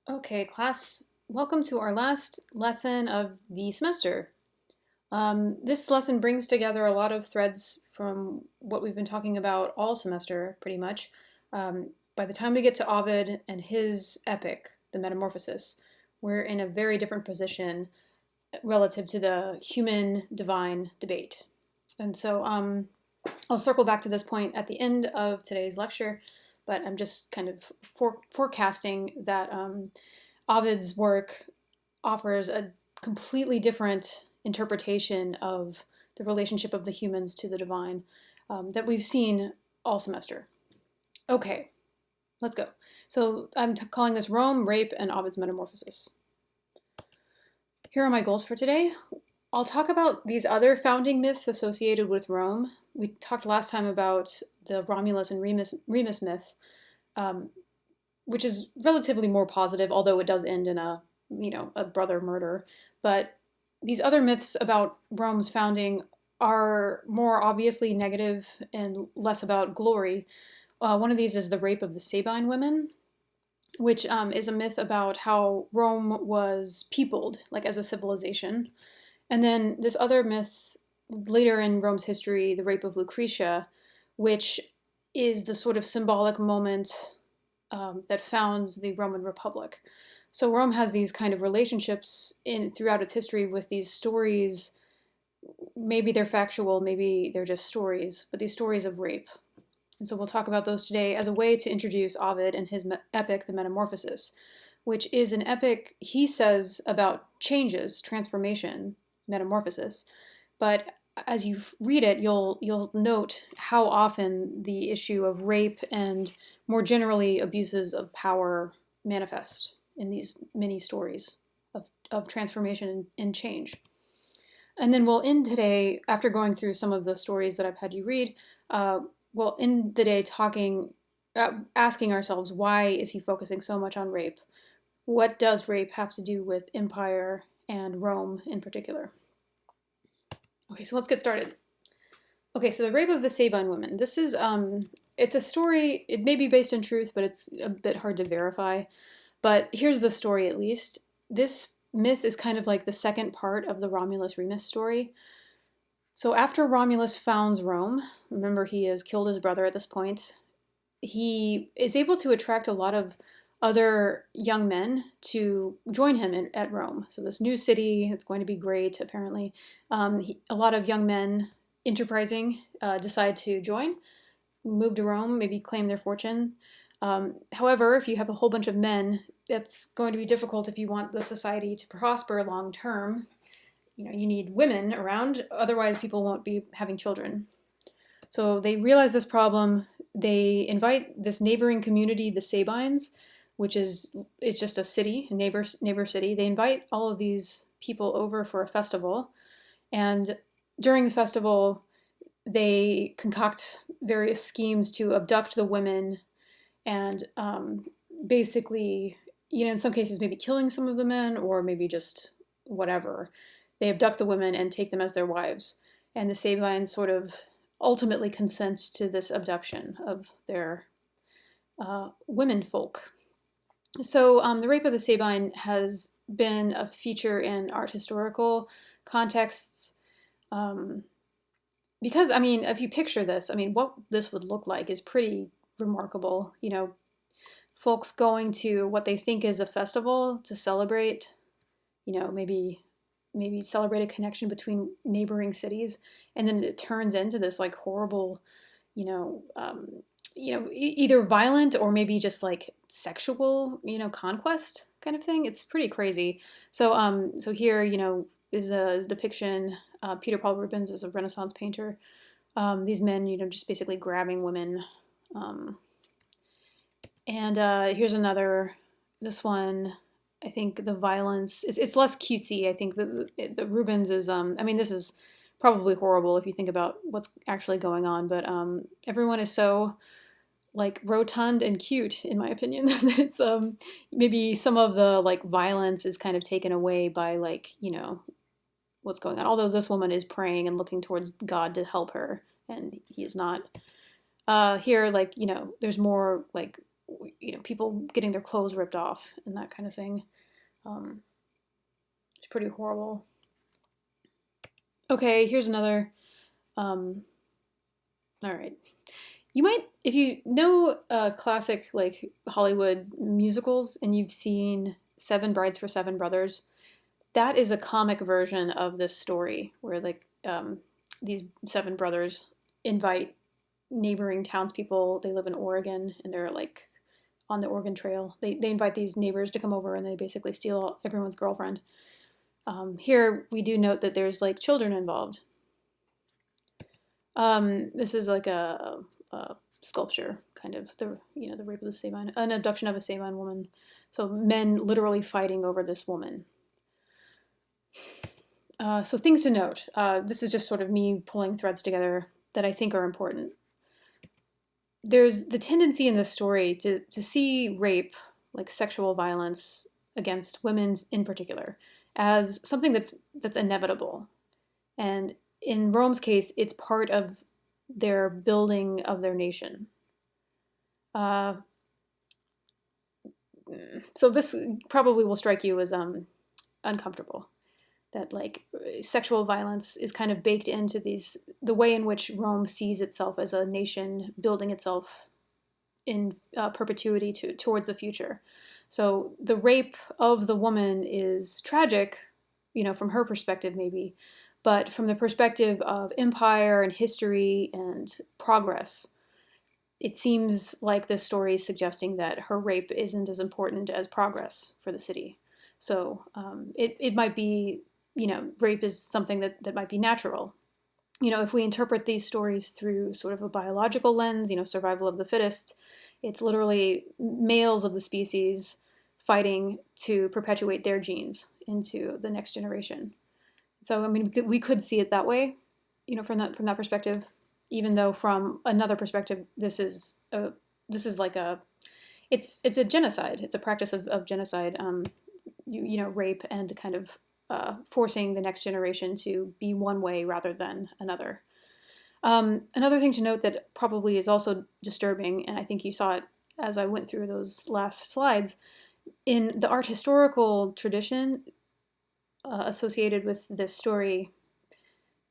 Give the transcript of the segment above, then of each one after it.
Okay, class, welcome to our last lesson of the semester. This lesson brings together a lot of threads from what we've been talking about all semester, pretty much. By the time we get to Ovid and his epic, the Metamorphoses, we're in a very different position relative to the human-divine debate. And so I'll circle back to this point at the end of today's lecture, but I'm just kind of forecasting that Ovid's work offers a completely different interpretation of the relationship of the humans to the divine that we've seen all semester. Okay, let's go. So I'm calling this Rome, Rape, and Ovid's Metamorphoses. Here are my goals for today. I'll talk about these other founding myths associated with Rome. We talked last time about the Romulus and Remus myth, which is relatively more positive, although it does end in a brother murder. But these other myths about Rome's founding are more obviously negative and less about glory. One of these is the rape of the Sabine women, which is a myth about how Rome was peopled, like as a civilization. And then this other myth later in Rome's history, the rape of Lucretia, which is the sort of symbolic moment that founds the Roman Republic. So Rome has these kind of relationships throughout its history with these stories. Maybe they're factual, maybe they're just stories, but these stories of rape. And so we'll talk about those today as a way to introduce Ovid and his epic, the Metamorphoses, which is an epic, he says, about changes, transformation, metamorphosis. But as you read it, you'll note how often the issue of rape and more generally abuses of power manifest in these many stories of transformation and change. And then we'll end today, after going through some of the stories that I've had you read, we'll end the day asking ourselves, why is he focusing so much on rape? What does rape have to do with empire and Rome in particular? Okay, so let's get started. Okay, so the rape of the Sabine women. This is, it's a story, it may be based in truth, but it's a bit hard to verify. But here's the story at least. This myth is kind of like the second part of the Romulus-Remus story. So after Romulus founds Rome, remember he has killed his brother at this point, he is able to attract a lot of other young men to join him at Rome. So this new city, it's going to be great, apparently. A lot of young men, enterprising, decide to join, move to Rome, maybe claim their fortune. However, if you have a whole bunch of men, it's going to be difficult if you want the society to prosper long term. You need women around, otherwise people won't be having children. So they realize this problem. They invite this neighboring community, the Sabines, it's just a city, a neighbor city. They invite all of these people over for a festival, and during the festival, they concoct various schemes to abduct the women, and basically, in some cases, maybe killing some of the men, or maybe just whatever. They abduct the women and take them as their wives, and the Sabines sort of ultimately consent to this abduction of their women folk. So the rape of the Sabine has been a feature in art historical contexts because, if you picture this, what this would look like is pretty remarkable. Folks going to what they think is a festival to celebrate, maybe celebrate a connection between neighboring cities, and then it turns into this like horrible, either violent or maybe just like sexual, conquest kind of thing. It's pretty crazy. So here, is a depiction. Peter Paul Rubens is a Renaissance painter. These men, just basically grabbing women. And here's another. This one, I think the violence it's less cutesy. I think the Rubens is. This is probably horrible if you think about what's actually going on. But everyone is so like rotund and cute, in my opinion. That it's maybe some of the like violence is kind of taken away by like what's going on. Although this woman is praying and looking towards God to help her, and he is not. Here, like there's more like people getting their clothes ripped off and that kind of thing. It's pretty horrible. Okay, here's another. All right. You might, if you know classic like Hollywood musicals and you've seen Seven Brides for Seven Brothers, that is a comic version of this story where like these seven brothers invite neighboring townspeople. They live in Oregon and they're like on the Oregon Trail. They invite these neighbors to come over and they basically steal everyone's girlfriend. Here we do note that there's like children involved. This is like a sculpture, kind of the rape of the Sabine, an abduction of a Sabine woman. So men literally fighting over this woman. So things to note. This is just sort of me pulling threads together that I think are important. There's the tendency in this story to see rape, like sexual violence against women in particular, as something that's inevitable. And in Rome's case, it's part of their building of their nation. So this probably will strike you as uncomfortable. That like sexual violence is kind of baked into the way in which Rome sees itself as a nation building itself in perpetuity towards the future. So the rape of the woman is tragic, from her perspective maybe, but from the perspective of empire and history and progress, it seems like this story is suggesting that her rape isn't as important as progress for the city. So it might be, rape is something that might be natural. If we interpret these stories through sort of a biological lens, survival of the fittest, it's literally males of the species fighting to perpetuate their genes into the next generation. So, I mean, we could see it that way, from that perspective, even though from another perspective, this is like it's a genocide. It's a practice of genocide, rape and kind of forcing the next generation to be one way rather than another. Another thing to note that probably is also disturbing, and I think you saw it as I went through those last slides, in the art historical tradition associated with this story,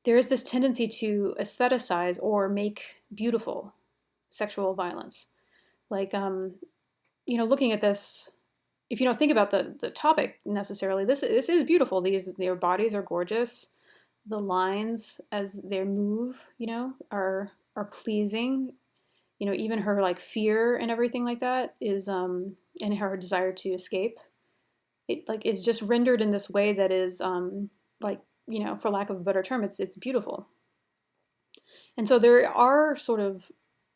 there is this tendency to aestheticize or make beautiful sexual violence. Like, looking at this, if you don't think about the topic necessarily, this is beautiful. Their bodies are gorgeous. The lines as they move, are pleasing. Even her like fear and everything like that is, and her desire to escape. It like is just rendered in this way that is, for lack of a better term, it's beautiful. And so there are sort of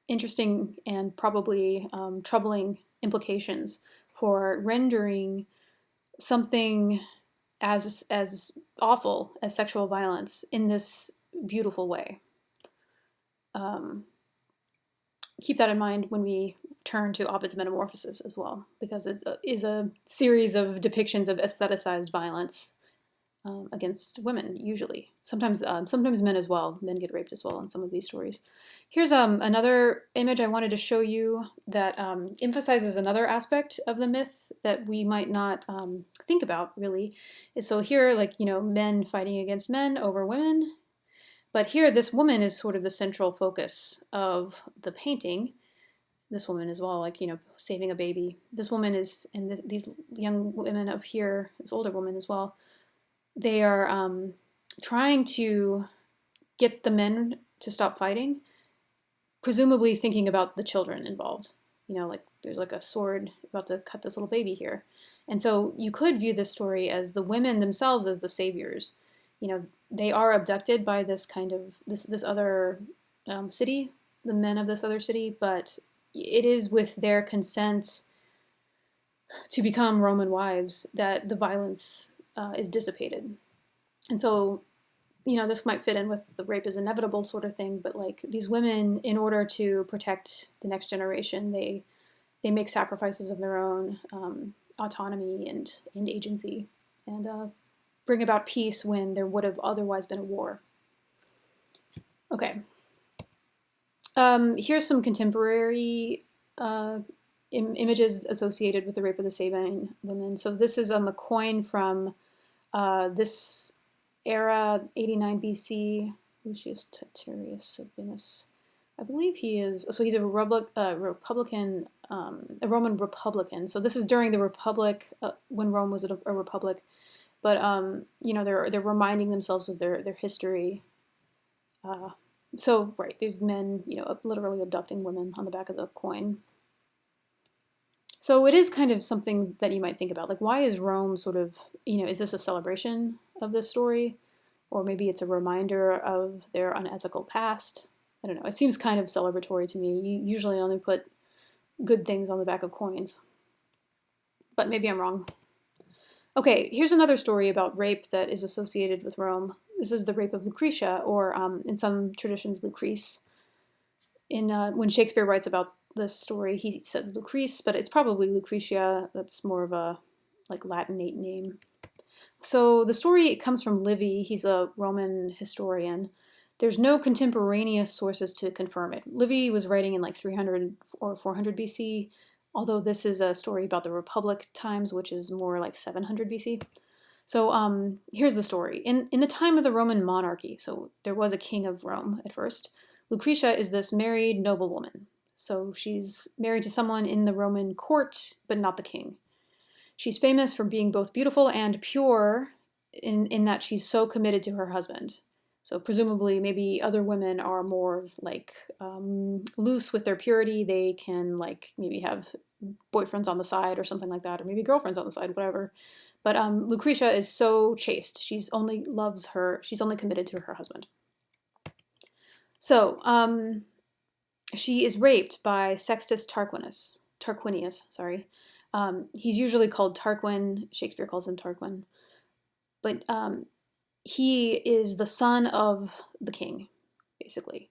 interesting and probably troubling implications for rendering something as awful as sexual violence in this beautiful way. Keep that in mind when we turn to Ovid's Metamorphoses as well, because it is a series of depictions of aestheticized violence against women, usually. Sometimes men as well. Men get raped as well in some of these stories. Here's another image I wanted to show you that emphasizes another aspect of the myth that we might not think about, really. So here, men fighting against men over women. But here, this woman is sort of the central focus of the painting. This woman as well, saving a baby. This woman is, and these young women up here, this older woman as well, they are trying to get the men to stop fighting, presumably thinking about the children involved. There's like a sword about to cut this little baby here. And so you could view this story as the women themselves as the saviors. They are abducted by this kind of, this other city, the men of this other city, but it is with their consent to become Roman wives that the violence is dissipated. And so, this might fit in with the rape is inevitable sort of thing, but like these women, in order to protect the next generation, they make sacrifices of their own autonomy and agency, and bring about peace when there would have otherwise been a war. Okay. Here's some contemporary images associated with the rape of the Sabine women. So this is a coin from this era, 89 BC. Lucius Titurius Sabinus. I believe he is. So he's a Republican, a Roman Republican. So this is during the Republic, when Rome was a republic. But they're reminding themselves of their history. So right, these men, literally abducting women on the back of the coin. So it is kind of something that you might think about, like, why is Rome sort of, is this a celebration of this story? Or maybe it's a reminder of their unethical past. I don't know. It seems kind of celebratory to me. You usually only put good things on the back of coins. But maybe I'm wrong. Okay, here's another story about rape that is associated with Rome. This is the rape of Lucretia, or in some traditions, Lucrece. When Shakespeare writes about this story, he says Lucrece, but it's probably Lucretia. That's more of a Latinate name. So the story comes from Livy. He's a Roman historian. There's no contemporaneous sources to confirm it. Livy was writing in 300 or 400 BC, although this is a story about the Republic times, which is more like 700 BC. So here's the story. In the time of the Roman monarchy, so there was a king of Rome at first, Lucretia is this married noblewoman. So she's married to someone in the Roman court, but not the king. She's famous for being both beautiful and pure in that she's so committed to her husband. So presumably maybe other women are more loose with their purity. They can maybe have boyfriends on the side or something like that, or maybe girlfriends on the side, whatever. But Lucretia is so chaste. She's only committed to her husband. So she is raped by Sextus Tarquinius. He's usually called Tarquin. Shakespeare calls him Tarquin. But he is the son of the king, basically.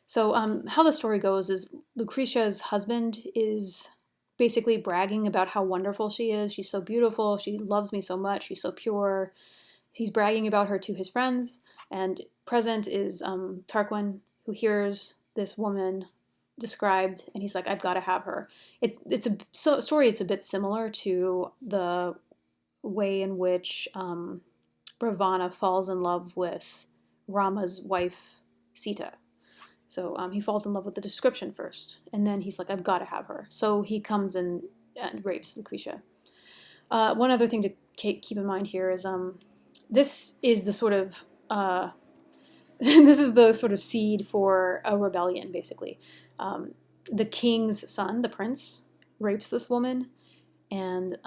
So how the story goes is Lucretia's husband is basically bragging about how wonderful she is. She's so beautiful. She loves me so much. She's so pure. He's bragging about her to his friends. And present is Tarquin, who hears this woman described, and he's like, I've got to have her. It's a story. It's a bit similar to the way in which Ravana falls in love with Rama's wife, Sita. So he falls in love with the description first, and then he's like, I've got to have her. So he comes and rapes Lucretia. One other thing to keep in mind here is this is the sort of seed for a rebellion, basically. The king's son, the prince, rapes this woman, and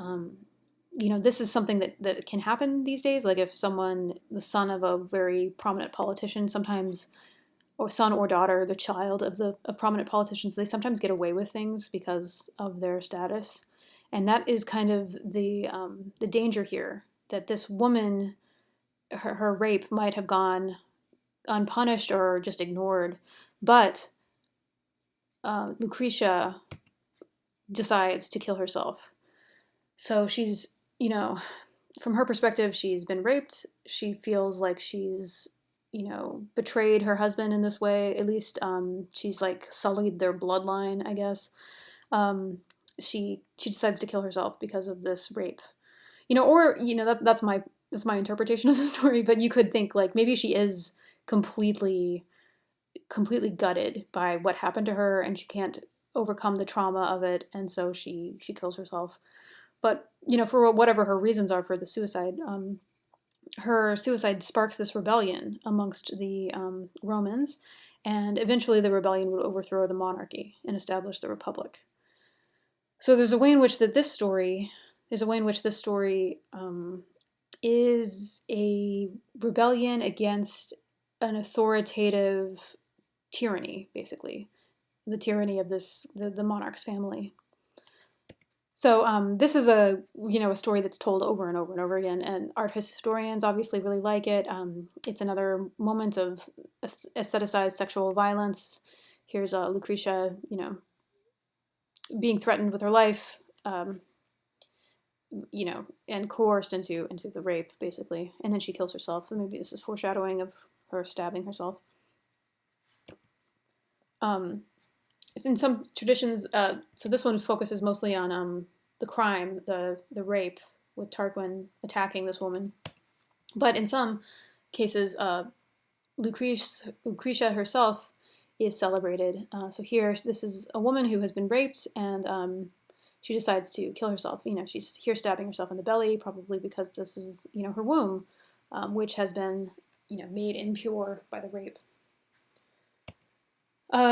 this is something that can happen these days. Like if the son of a very prominent politician, sometimes, or son or daughter, the child of prominent politicians, they sometimes get away with things because of their status. And that is kind of the danger here, that this woman, her rape might have gone unpunished or just ignored, but Lucretia decides to kill herself. So she's, from her perspective, she's been raped. She feels like she's, betrayed her husband in this way. At least she's sullied their bloodline, I guess. She decides to kill herself because of this rape. That's my interpretation of the story. But you could think maybe she is completely gutted by what happened to her, and she can't overcome the trauma of it, and so she kills herself. But for whatever her reasons are for the suicide, her suicide sparks this rebellion amongst the Romans, and eventually the rebellion would overthrow the monarchy and establish the republic. So there's a way in which this story is a rebellion against an authoritative tyranny, basically, the tyranny of the monarch's family. So this is a story that's told over and over and over again, and art historians obviously really like it. It's another moment of aestheticized sexual violence. Here's Lucretia, being threatened with her life, and coerced into the rape, basically, and then she kills herself. And maybe this is foreshadowing of her stabbing herself. in some traditions, so this one focuses mostly on the crime, the rape, with Tarquin attacking this woman. But in some cases, Lucretia herself is celebrated. So here, this is a woman who has been raped, and she decides to kill herself. She's here stabbing herself in the belly, probably because this is, her womb, which has been, made impure by the rape.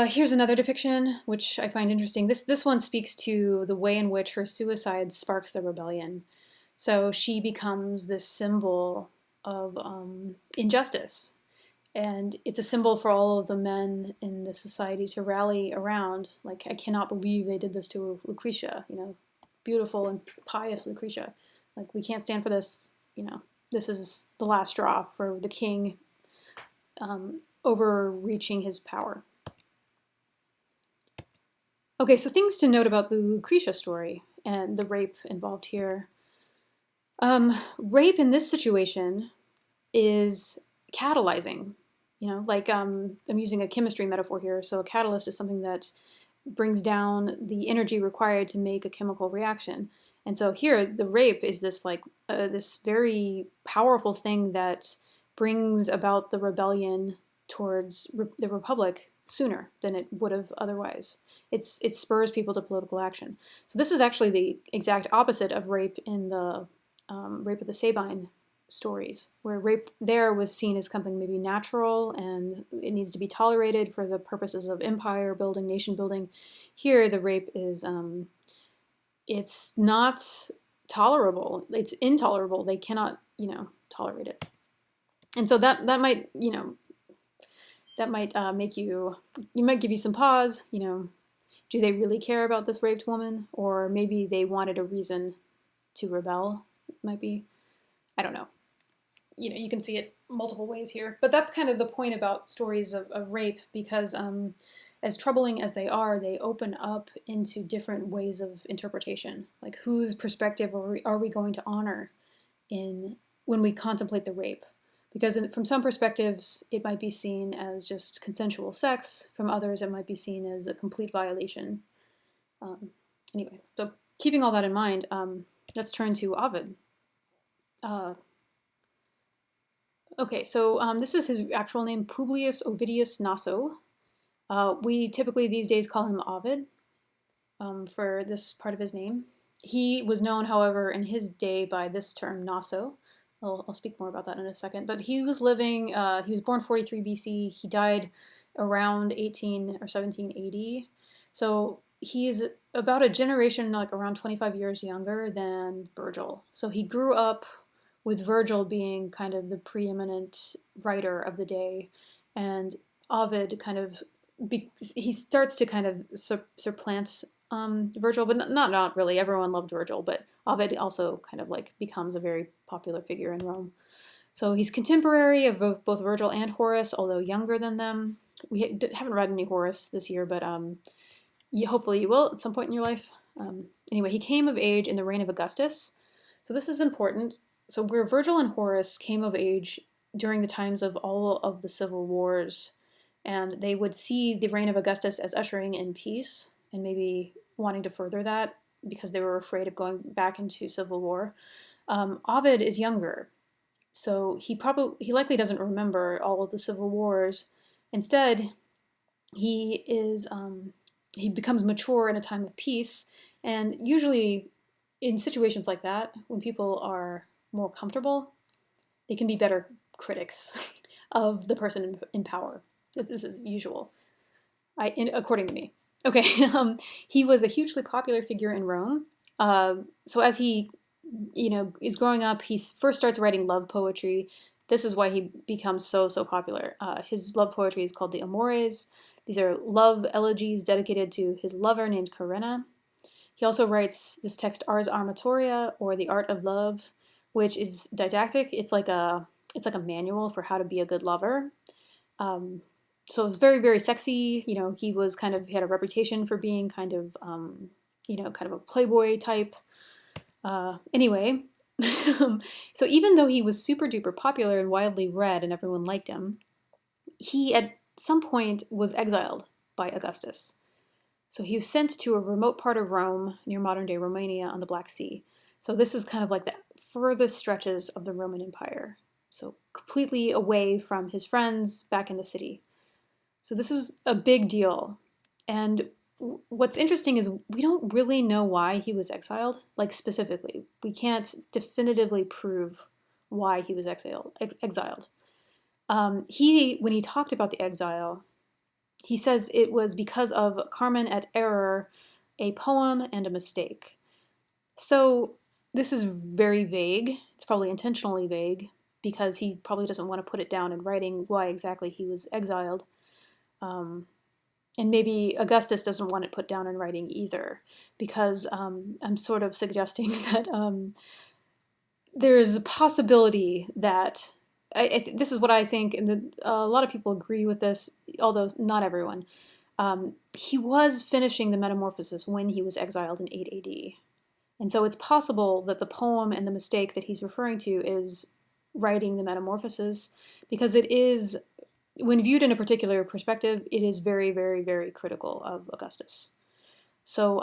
Here's another depiction, which I find interesting. This one speaks to the way in which her suicide sparks the rebellion. So she becomes this symbol of injustice. And it's a symbol for all of the men in the society to rally around. Like, I cannot believe they did this to Lucretia, beautiful and pious Lucretia. Like, we can't stand for this, this is the last straw for the king overreaching his power. Okay, so things to note about the Lucretia story and the rape involved here. Rape in this situation is catalyzing. I'm using a chemistry metaphor here. So a catalyst is something that brings down the energy required to make a chemical reaction. And so here, the rape is this this very powerful thing that brings about the rebellion towards the Republic sooner than it would have otherwise. It spurs people to political action. So this is actually the exact opposite of rape in the Rape of the Sabine stories, where rape there was seen as something maybe natural and it needs to be tolerated for the purposes of empire building, nation building. Here, the rape is, it's not tolerable. It's intolerable. They cannot, tolerate it. And so that might, that might make you might give you some pause, do they really care about this raped woman? Or maybe they wanted a reason to rebel, might be. I don't know. You can see it multiple ways here. But that's kind of the point about stories of rape, because as troubling as they are, they open up into different ways of interpretation. Like, whose perspective are we going to honor when we contemplate the rape? Because from some perspectives, it might be seen as just consensual sex. From others, it might be seen as a complete violation. Anyway, so keeping all that in mind, let's turn to Ovid. Okay, so this is his actual name, Publius Ovidius Naso. We typically these days call him Ovid for this part of his name. He was known, however, in his day by this term, Naso. I'll speak more about that in a second. But he was living, he was born 43 BC. He died around 18 or 1780. So he's about a generation, like around 25 years younger than Virgil. So he grew up with Virgil being kind of the preeminent writer of the day, and Ovid kind of, he starts to kind of supplant Virgil, but not really. Everyone loved Virgil, but Ovid also kind of like becomes a very popular figure in Rome. So he's contemporary of both Virgil and Horace, although younger than them. We haven't read any Horace this year, but hopefully you will at some point in your life. Anyway, he came of age in the reign of Augustus. So this is important. So where Virgil and Horace came of age during the times of all of the civil wars, and they would see the reign of Augustus as ushering in peace and maybe wanting to further that because they were afraid of going back into civil war. Ovid is younger, so he likely doesn't remember all of the civil wars. Instead, he becomes mature in a time of peace, and usually in situations like that, when people are more comfortable, they can be better critics of the person in power. This is usual, according to me. Okay, he was a hugely popular figure in Rome. So as he, is growing up, he first starts writing love poetry. This is why he becomes so popular. His love poetry is called the Amores. These are love elegies dedicated to his lover named Corinna. He also writes this text Ars Armatoria, or the Art of Love, which is didactic. It's like a manual for how to be a good lover. So it's very, very sexy. He had a reputation for being kind of a playboy type. Anyway, so even though he was super duper popular and widely read and everyone liked him, he at some point was exiled by Augustus. So he was sent to a remote part of Rome near modern-day Romania on the Black Sea. So this is kind of like the furthest stretches of the Roman Empire. So completely away from his friends back in the city. So this was a big deal. And what's interesting is we don't really know why he was exiled, like specifically. We can't definitively prove why he was exiled. When he talked about the exile, he says it was because of Carmen et Error, a poem and a mistake. So this is very vague. It's probably intentionally vague because he probably doesn't want to put it down in writing why exactly he was exiled. And maybe Augustus doesn't want it put down in writing either, because I'm sort of suggesting that there's a possibility that this is what I think, and a lot of people agree with this, although not everyone. He was finishing the Metamorphoses when he was exiled in 8 AD. And so it's possible that the poem and the mistake that he's referring to is writing the Metamorphoses, because it is, when viewed in a particular perspective, it is very, very, very critical of Augustus. So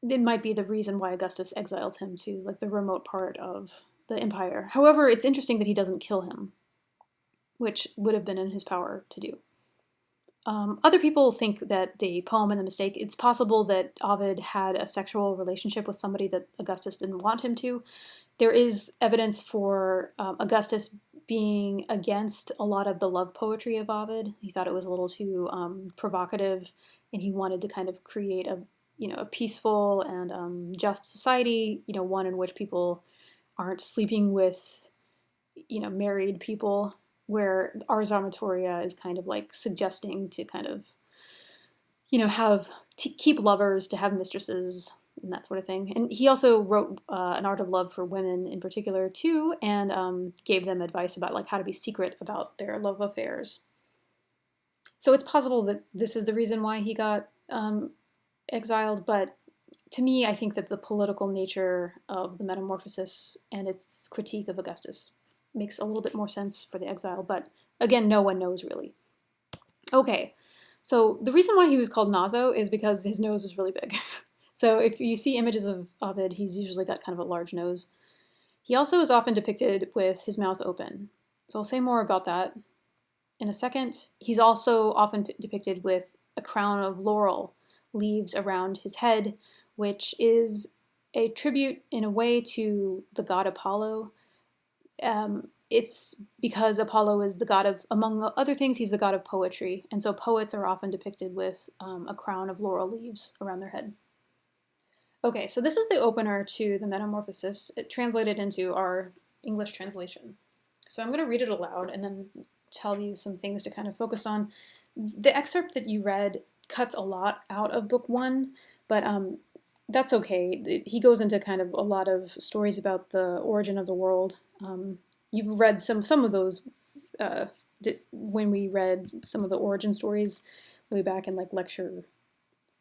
it might be the reason why Augustus exiles him to like the remote part of the empire. However, it's interesting that he doesn't kill him, which would have been in his power to do. Other people think that the poem and the mistake, it's possible that Ovid had a sexual relationship with somebody that Augustus didn't want him to. There is evidence for Augustus being against a lot of the love poetry of Ovid. He thought it was a little too provocative, and he wanted to kind of create a peaceful and just society, one in which people aren't sleeping with, married people, where Ars Amatoria is kind of like suggesting to kind of, keep lovers, to have mistresses, and that sort of thing. And he also wrote An Art of Love for Women in particular too, and gave them advice about like how to be secret about their love affairs. So it's possible that this is the reason why he got exiled, but to me, I think that the political nature of the Metamorphosis and its critique of Augustus makes a little bit more sense for the exile, but again, no one knows really. Okay, so the reason why he was called Naso is because his nose was really big. So if you see images of Ovid, he's usually got kind of a large nose. He also is often depicted with his mouth open. So I'll say more about that in a second. He's also often depicted with a crown of laurel leaves around his head, which is a tribute in a way to the god Apollo. It's because Apollo is the god of, among other things, he's the god of poetry. And so poets are often depicted with a crown of laurel leaves around their head. Okay, so this is the opener to the Metamorphosis. It translated into our English translation. So I'm going to read it aloud and then tell you some things to kind of focus on. The excerpt that you read cuts a lot out of book one, but that's okay. He goes into kind of a lot of stories about the origin of the world. You've read some of those when we read some of the origin stories way back in like lecture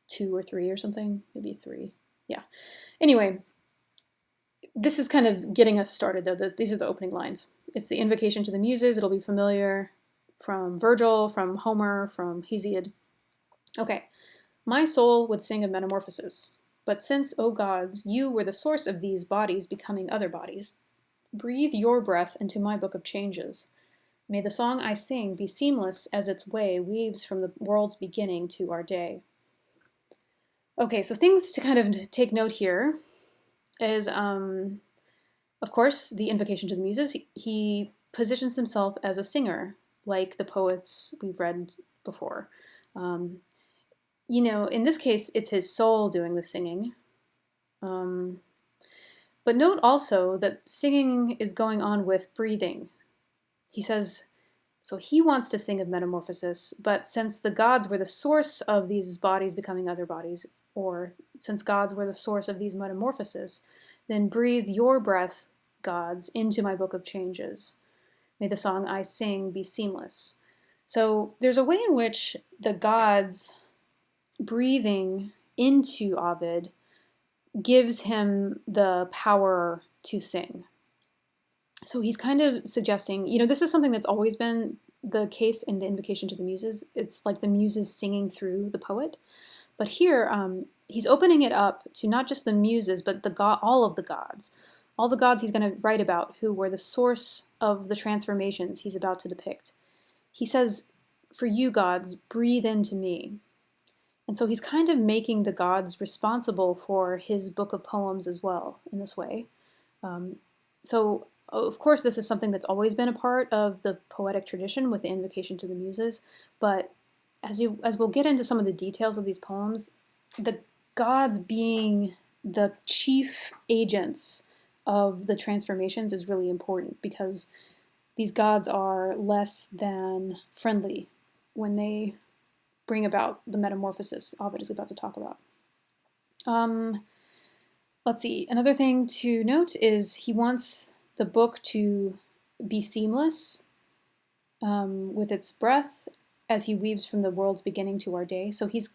2 or 3 or something, maybe 3. Yeah. Anyway, this is kind of getting us started though. These are the opening lines. It's the invocation to the Muses. It'll be familiar from Virgil, from Homer, from Hesiod. Okay. My soul would sing of metamorphosis, but since, O gods, you were the source of these bodies becoming other bodies, breathe your breath into my book of changes. May the song I sing be seamless as its way weaves from the world's beginning to our day. Okay, so things to kind of take note here is, of course, the invocation to the Muses. He positions himself as a singer, like the poets we've read before. In this case, it's his soul doing the singing. But note also that singing is going on with breathing. He says, so he wants to sing of metamorphosis, but since the gods were the source of these bodies becoming other bodies, or since gods were the source of these metamorphoses, then breathe your breath, gods, into my book of changes. May the song I sing be seamless. So there's a way in which the gods breathing into Ovid gives him the power to sing. So he's kind of suggesting, this is something that's always been the case in the invocation to the Muses. It's like the Muses singing through the poet. But here, he's opening it up to not just the muses, but all of the gods. All the gods he's going to write about who were the source of the transformations he's about to depict. He says, "For you, gods, breathe into me." And so he's kind of making the gods responsible for his book of poems as well in this way. So, of course, this is something that's always been a part of the poetic tradition with the invocation to the muses, but as we'll get into some of the details of these poems, the gods being the chief agents of the transformations is really important, because these gods are less than friendly when they bring about the metamorphosis Ovid is about to talk about. Let's see. Another thing to note is he wants the book to be seamless with its breath as he weaves from the world's beginning to our day. So he's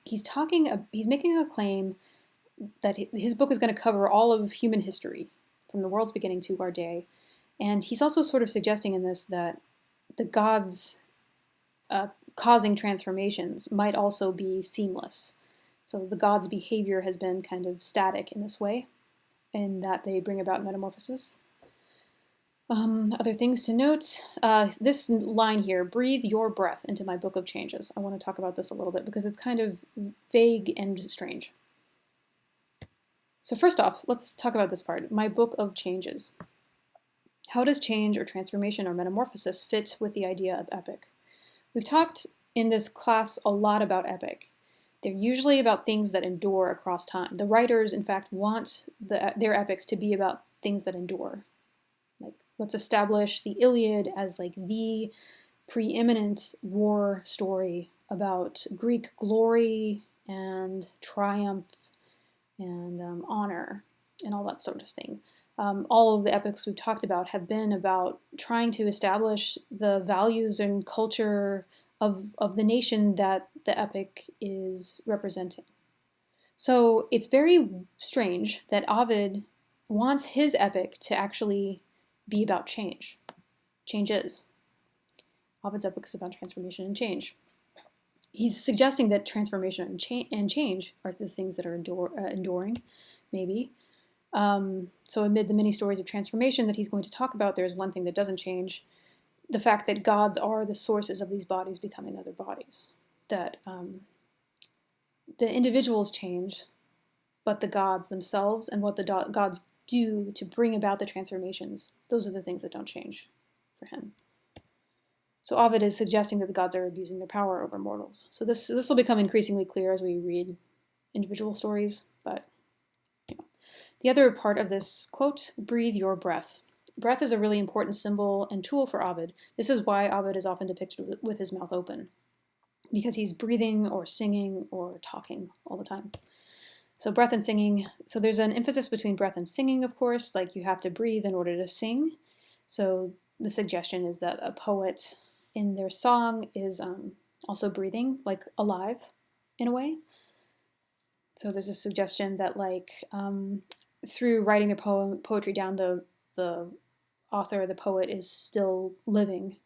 making a claim that his book is going to cover all of human history from the world's beginning to our day. And he's also sort of suggesting in this that the gods causing transformations might also be seamless. So the gods' behavior has been kind of static in this way, in that they bring about metamorphosis. Other things to note, this line here, "Breathe your breath into my book of changes." I want to talk about this a little bit because it's kind of vague and strange. So first off, let's talk about this part, my book of changes. How does change or transformation or metamorphosis fit with the idea of epic? We've talked in this class a lot about epic. They're usually about things that endure across time. The writers, in fact, want their epics to be about things that endure. Like, let's establish the Iliad as like the preeminent war story about Greek glory and triumph and honor and all that sort of thing. All of the epics we've talked about have been about trying to establish the values and culture of the nation that the epic is representing. So it's very strange that Ovid wants his epic to actually be about change. Changes. Ovid's epic is about transformation and change. He's suggesting that transformation and change are the things that are enduring, maybe. So amid the many stories of transformation that he's going to talk about, there's one thing that doesn't change: the fact that gods are the sources of these bodies becoming other bodies. That the individuals change, but the gods themselves and what the gods do to bring about the transformations, those are the things that don't change for him. So Ovid is suggesting that the gods are abusing their power over mortals. So this will become increasingly clear as we read individual stories, but the other part of this quote, "Breathe your breath." Breath is a really important symbol and tool for Ovid. This is why Ovid is often depicted with his mouth open, because he's breathing or singing or talking all the time. So breath and singing, so there's an emphasis between breath and singing, of course, like you have to breathe in order to sing. So the suggestion is that a poet in their song is also breathing, like alive in a way. So there's a suggestion that like through writing their poetry down, the author, the poet, is still living.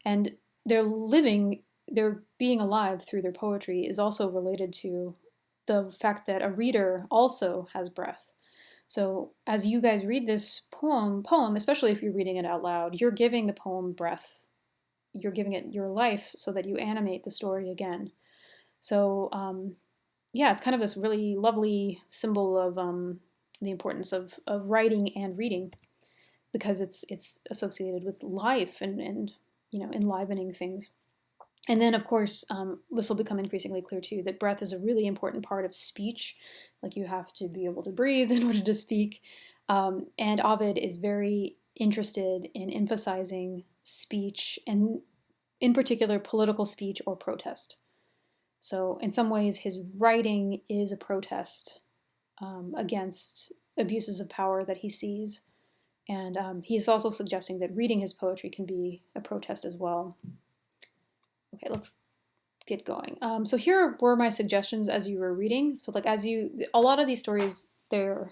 And their being alive through their poetry is also related to the fact that a reader also has breath. So as you guys read this poem, especially if you're reading it out loud, you're giving the poem breath. You're giving it your life so that you animate the story again. So yeah, it's kind of this really lovely symbol of the importance of writing and reading, because it's associated with life and enlivening things. And then, of course, this will become increasingly clear too, that breath is a really important part of speech. Like, you have to be able to breathe in order to speak. And Ovid is very interested in emphasizing speech, and in particular, political speech or protest. So in some ways, his writing is a protest against abuses of power that he sees. And he's also suggesting that reading his poetry can be a protest as well. Okay, let's get going. So here were my suggestions as you were reading. So like a lot of these stories, they're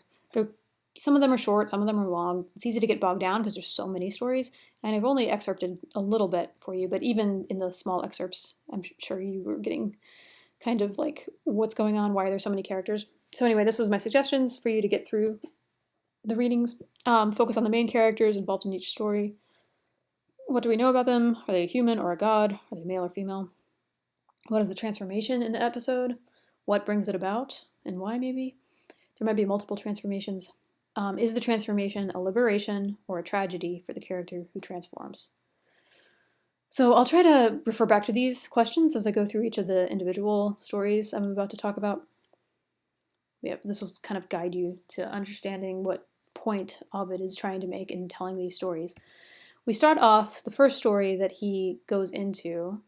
some of them are short, some of them are long. It's easy to get bogged down because there's so many stories. And I've only excerpted a little bit for you, but even in the small excerpts, I'm sure you were getting kind of like what's going on, why are there so many characters. So anyway, this was my suggestions for you to get through the readings. Focus on the main characters involved in each story. What do we know about them? Are they a human or a god? Are they male or female? What is the transformation in the episode? What brings it about? And why, maybe? There might be multiple transformations. Is the transformation a liberation or a tragedy for the character who transforms? So I'll try to refer back to these questions as I go through each of the individual stories I'm about to talk about. Yeah, this will kind of guide you to understanding what point Ovid is trying to make in telling these stories. We start off, the first story that he goes into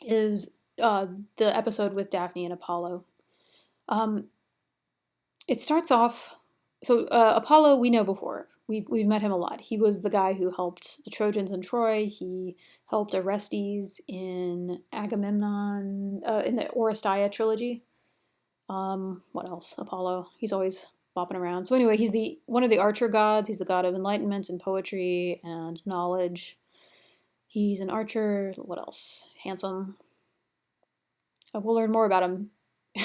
is the episode with Daphne and Apollo. It starts off, so Apollo we know before. We've met him a lot. He was the guy who helped the Trojans in Troy. He helped Orestes in Agamemnon, in the Oresteia trilogy. What else? Apollo. He's always bopping around. So anyway, he's one of the archer gods. He's the god of enlightenment and poetry and knowledge. He's an archer. What else? Handsome. We'll learn more about him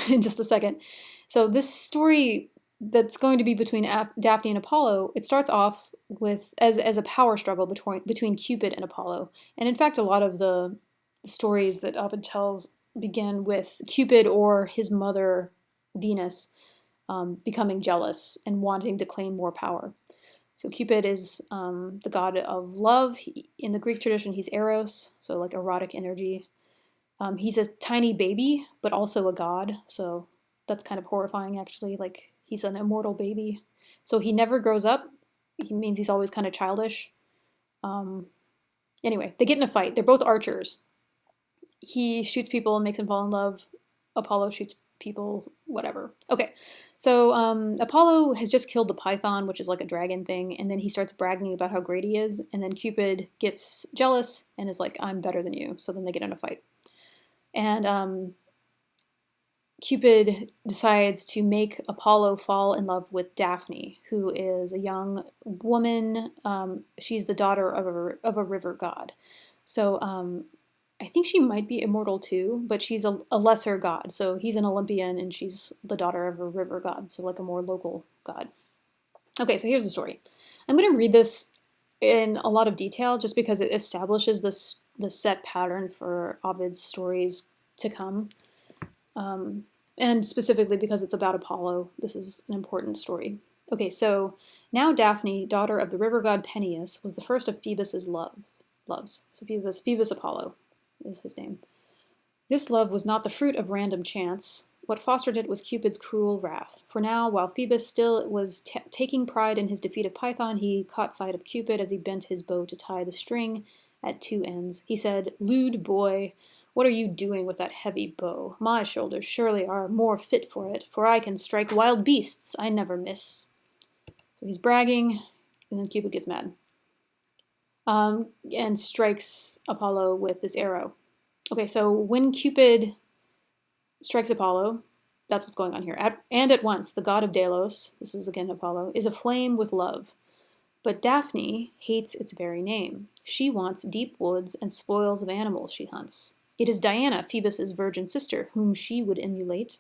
in just a second. So this story that's going to be between Daphne and Apollo, it starts off with as a power struggle between Cupid and Apollo. And in fact, a lot of the stories that Ovid tells begin with Cupid or his mother, Venus, becoming jealous and wanting to claim more power. So Cupid is the god of love. In the Greek tradition, he's Eros, so like erotic energy. He's a tiny baby, but also a god, so that's kind of horrifying, actually. Like, he's an immortal baby. So he never grows up. He means he's always kind of childish. Anyway, they get in a fight. They're both archers. He shoots people and makes them fall in love. Apollo shoots people, whatever. Okay, so Apollo has just killed the python, which is like a dragon thing, and then he starts bragging about how great he is, and then Cupid gets jealous and is like, I'm better than you. So then they get in a fight. And Cupid decides to make Apollo fall in love with Daphne, who is a young woman. She's the daughter of a river god. So I think she might be immortal too, but she's a lesser god. So he's an Olympian and she's the daughter of a river god, so like a more local god. Okay, so here's the story. I'm going to read this in a lot of detail just because it establishes the set pattern for Ovid's stories to come. And specifically because it's about Apollo, this is an important story. Okay, so now Daphne, daughter of the river god Peneus, was the first of Phoebus's loves. So Phoebus Apollo is his name. This love was not the fruit of random chance. What fostered it was Cupid's cruel wrath. For now, while Phoebus still was taking pride in his defeat of Python, he caught sight of Cupid as he bent his bow to tie the string at two ends. He said, "Lewd boy, what are you doing with that heavy bow? My shoulders surely are more fit for it, for I can strike wild beasts. I never miss." So he's bragging, and then Cupid gets mad. And strikes Apollo with this arrow. Okay, so when Cupid strikes Apollo, that's what's going on here. And at once, the god of Delos, this is again Apollo, is aflame with love. But Daphne hates its very name. She wants deep woods and spoils of animals she hunts. It is Diana, Phoebus's virgin sister, whom she would emulate.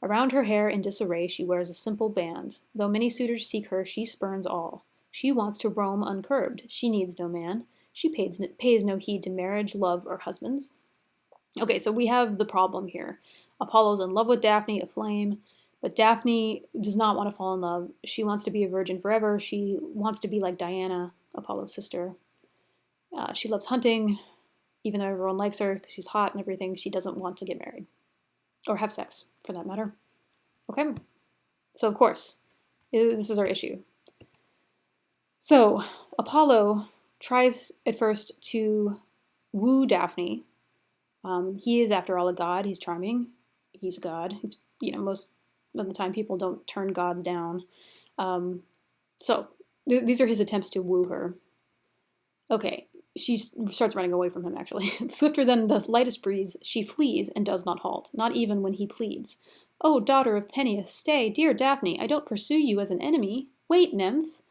Around her hair in disarray she wears a simple band. Though many suitors seek her, she spurns all. She wants to roam uncurbed. She needs no man. She pays no heed to marriage, love, or husbands. Okay, so we have the problem here. Apollo's in love with Daphne, aflame, but Daphne does not want to fall in love. She wants to be a virgin forever. She wants to be like Diana, Apollo's sister. She loves hunting, even though everyone likes her because she's hot and everything. She doesn't want to get married, or have sex, for that matter. Okay? So, of course, this is our issue. So, Apollo tries at first to woo Daphne. He is, after all, a god. He's charming. He's a god. It's, most of the time people don't turn gods down. These are his attempts to woo her. Okay, she starts running away from him, actually. Swifter than the lightest breeze, she flees and does not halt, not even when he pleads. "Oh, daughter of Peneus, stay, dear Daphne, I don't pursue you as an enemy. Wait, nymph.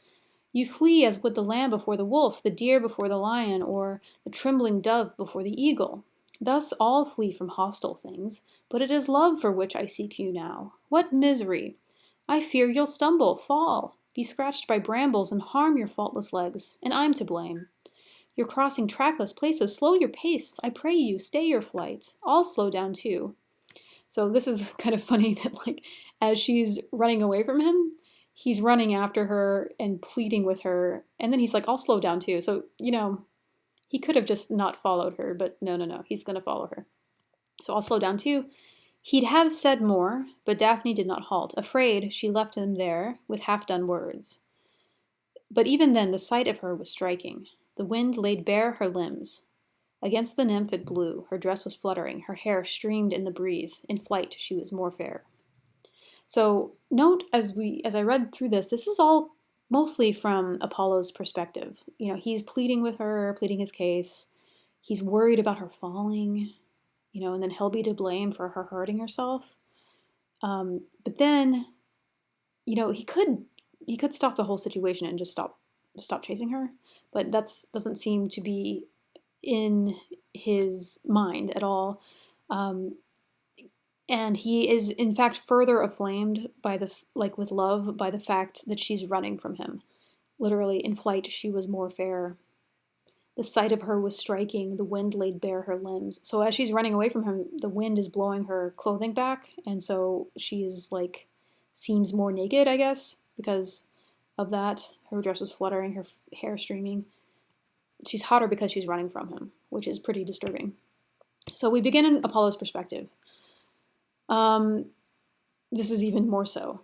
You flee as would the lamb before the wolf, the deer before the lion, or the trembling dove before the eagle. Thus all flee from hostile things, but it is love for which I seek you now. What misery! I fear you'll stumble, fall, be scratched by brambles, and harm your faultless legs, and I'm to blame. You're crossing trackless places, slow your pace, I pray you, stay your flight. I'll slow down too. So this is kind of funny that like as she's running away from him, he's running after her and pleading with her, and then he's like, I'll slow down too. So, he could have just not followed her, but no, he's gonna follow her. So I'll slow down too. He'd have said more, but Daphne did not halt. Afraid, she left him there with half-done words. But even then the sight of her was striking. The wind laid bare her limbs. Against the nymph it blew, her dress was fluttering, her hair streamed in the breeze. In flight she was more fair. So note as I read through this is all mostly from Apollo's perspective. He's pleading with her, pleading his case. He's worried about her falling, and then he'll be to blame for her hurting herself. But then, he could stop the whole situation and just stop chasing her. But that doesn't seem to be in his mind at all. And he is, in fact, further aflamed with love by the fact that she's running from him. Literally, in flight, she was more fair. The sight of her was striking. The wind laid bare her limbs. So as she's running away from him, the wind is blowing her clothing back, and so she is seems more naked, I guess, because of that. Her dress was fluttering, her hair streaming. She's hotter because she's running from him, which is pretty disturbing. So we begin in Apollo's perspective. This is even more so.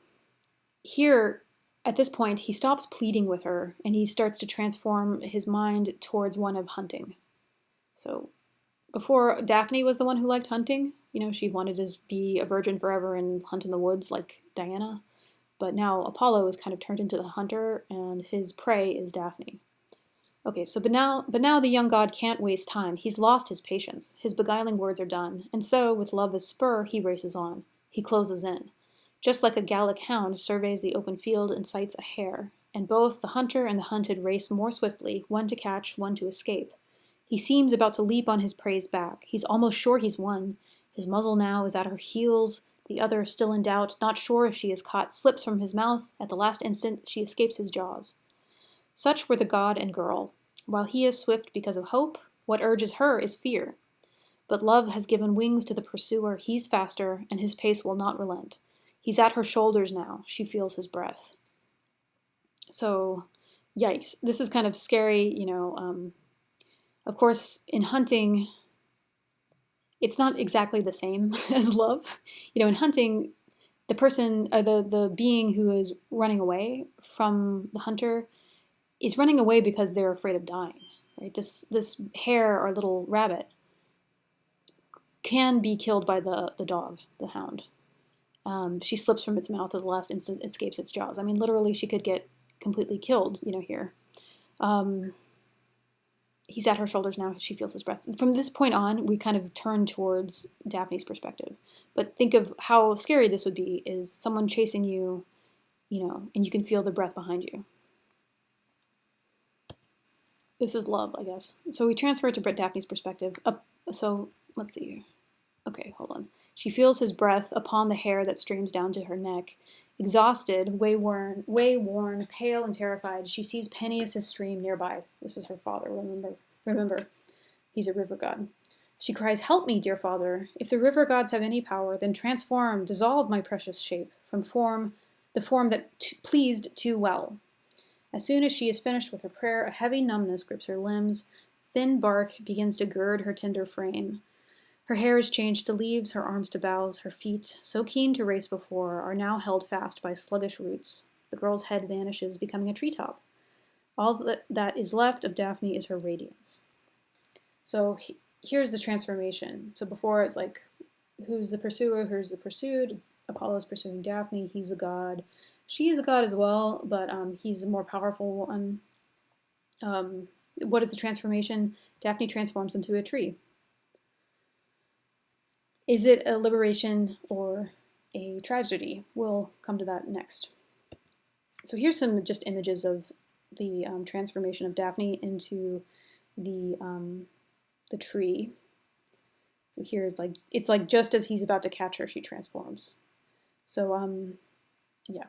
Here, at this point, he stops pleading with her, and he starts to transform his mind towards one of hunting. So, before, Daphne was the one who liked hunting. She wanted to be a virgin forever and hunt in the woods like Diana. But now Apollo is kind of turned into the hunter, and his prey is Daphne. Okay, but now the young god can't waste time. He's lost his patience. His beguiling words are done, and so, with love as spur, he races on. He closes in. Just like a Gallic hound surveys the open field and sights a hare, and both the hunter and the hunted race more swiftly, one to catch, one to escape. He seems about to leap on his prey's back. He's almost sure he's won. His muzzle now is at her heels. The other, still in doubt, not sure if she is caught, slips from his mouth. At the last instant, she escapes his jaws. Such were the god and girl. While he is swift because of hope, what urges her is fear. But love has given wings to the pursuer. He's faster, and his pace will not relent. He's at her shoulders now. She feels his breath. So, yikes. This is kind of scary, Of course, in hunting, it's not exactly the same as love. In hunting, the person, the being who is running away from the hunter is running away because they're afraid of dying. Right? This hare or little rabbit can be killed by the dog, the hound. She slips from its mouth at the last instant, escapes its jaws. I mean, literally, she could get completely killed, here. He's at her shoulders now. She feels his breath. From this point on, we kind of turn towards Daphne's perspective. But think of how scary this would be, is someone chasing you, and you can feel the breath behind you. This is love, I guess. So we transfer it to Daphne's perspective. So let's see here. Okay, hold on. She feels his breath upon the hair that streams down to her neck. Exhausted, way-worn, pale and terrified, she sees Peneus' stream nearby. This is her father, remember. He's a river god. She cries, "Help me, dear father. If the river gods have any power, then transform, dissolve my precious shape from the form that pleased too well." As soon as she is finished with her prayer, a heavy numbness grips her limbs. Thin bark begins to gird her tender frame. Her hair is changed to leaves, her arms to boughs, her feet, so keen to race before, are now held fast by sluggish roots. The girl's head vanishes, becoming a treetop. All that is left of Daphne is her radiance. So here's the transformation. So before it's like, who's the pursuer, who's the pursued? Apollo's pursuing Daphne, he's a god. She is a god as well, but he's a more powerful one. What is the transformation? Daphne transforms into a tree. Is it a liberation or a tragedy? We'll come to that next. So here's some just images of the transformation of Daphne into the tree. So here it's like just as he's about to catch her, she transforms. So yeah.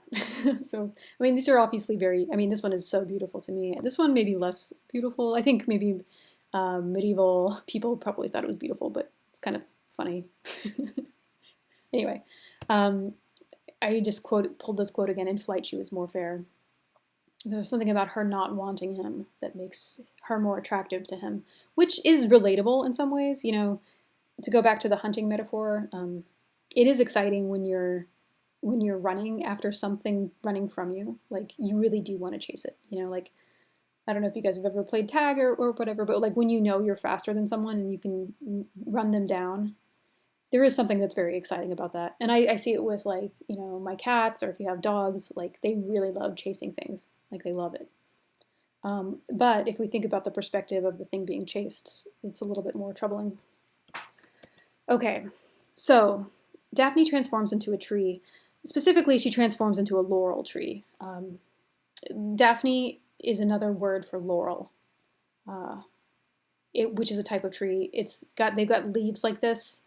So I mean, these are obviously very. I mean, this one is so beautiful to me. This one maybe less beautiful. I think maybe medieval people probably thought it was beautiful, but it's kind of funny. Anyway, I just pulled this quote again. In flight, she was more fair. There's something about her not wanting him that makes her more attractive to him, which is relatable in some ways. You know, to go back to the hunting metaphor, it is exciting when you're running after something running from you. Like you really do want to chase it. You know, like I don't know if you guys have ever played tag or whatever, but like when you know you're faster than someone and you can run them down, there is something that's very exciting about that. And I see it with like, you know, my cats, or if you have dogs, like they really love chasing things. Like they love it. But if we think about the perspective of the thing being chased, it's a little bit more troubling. Okay, so Daphne transforms into a tree. Specifically, she transforms into a laurel tree. Daphne is another word for laurel, which is a type of tree. They've got leaves like this.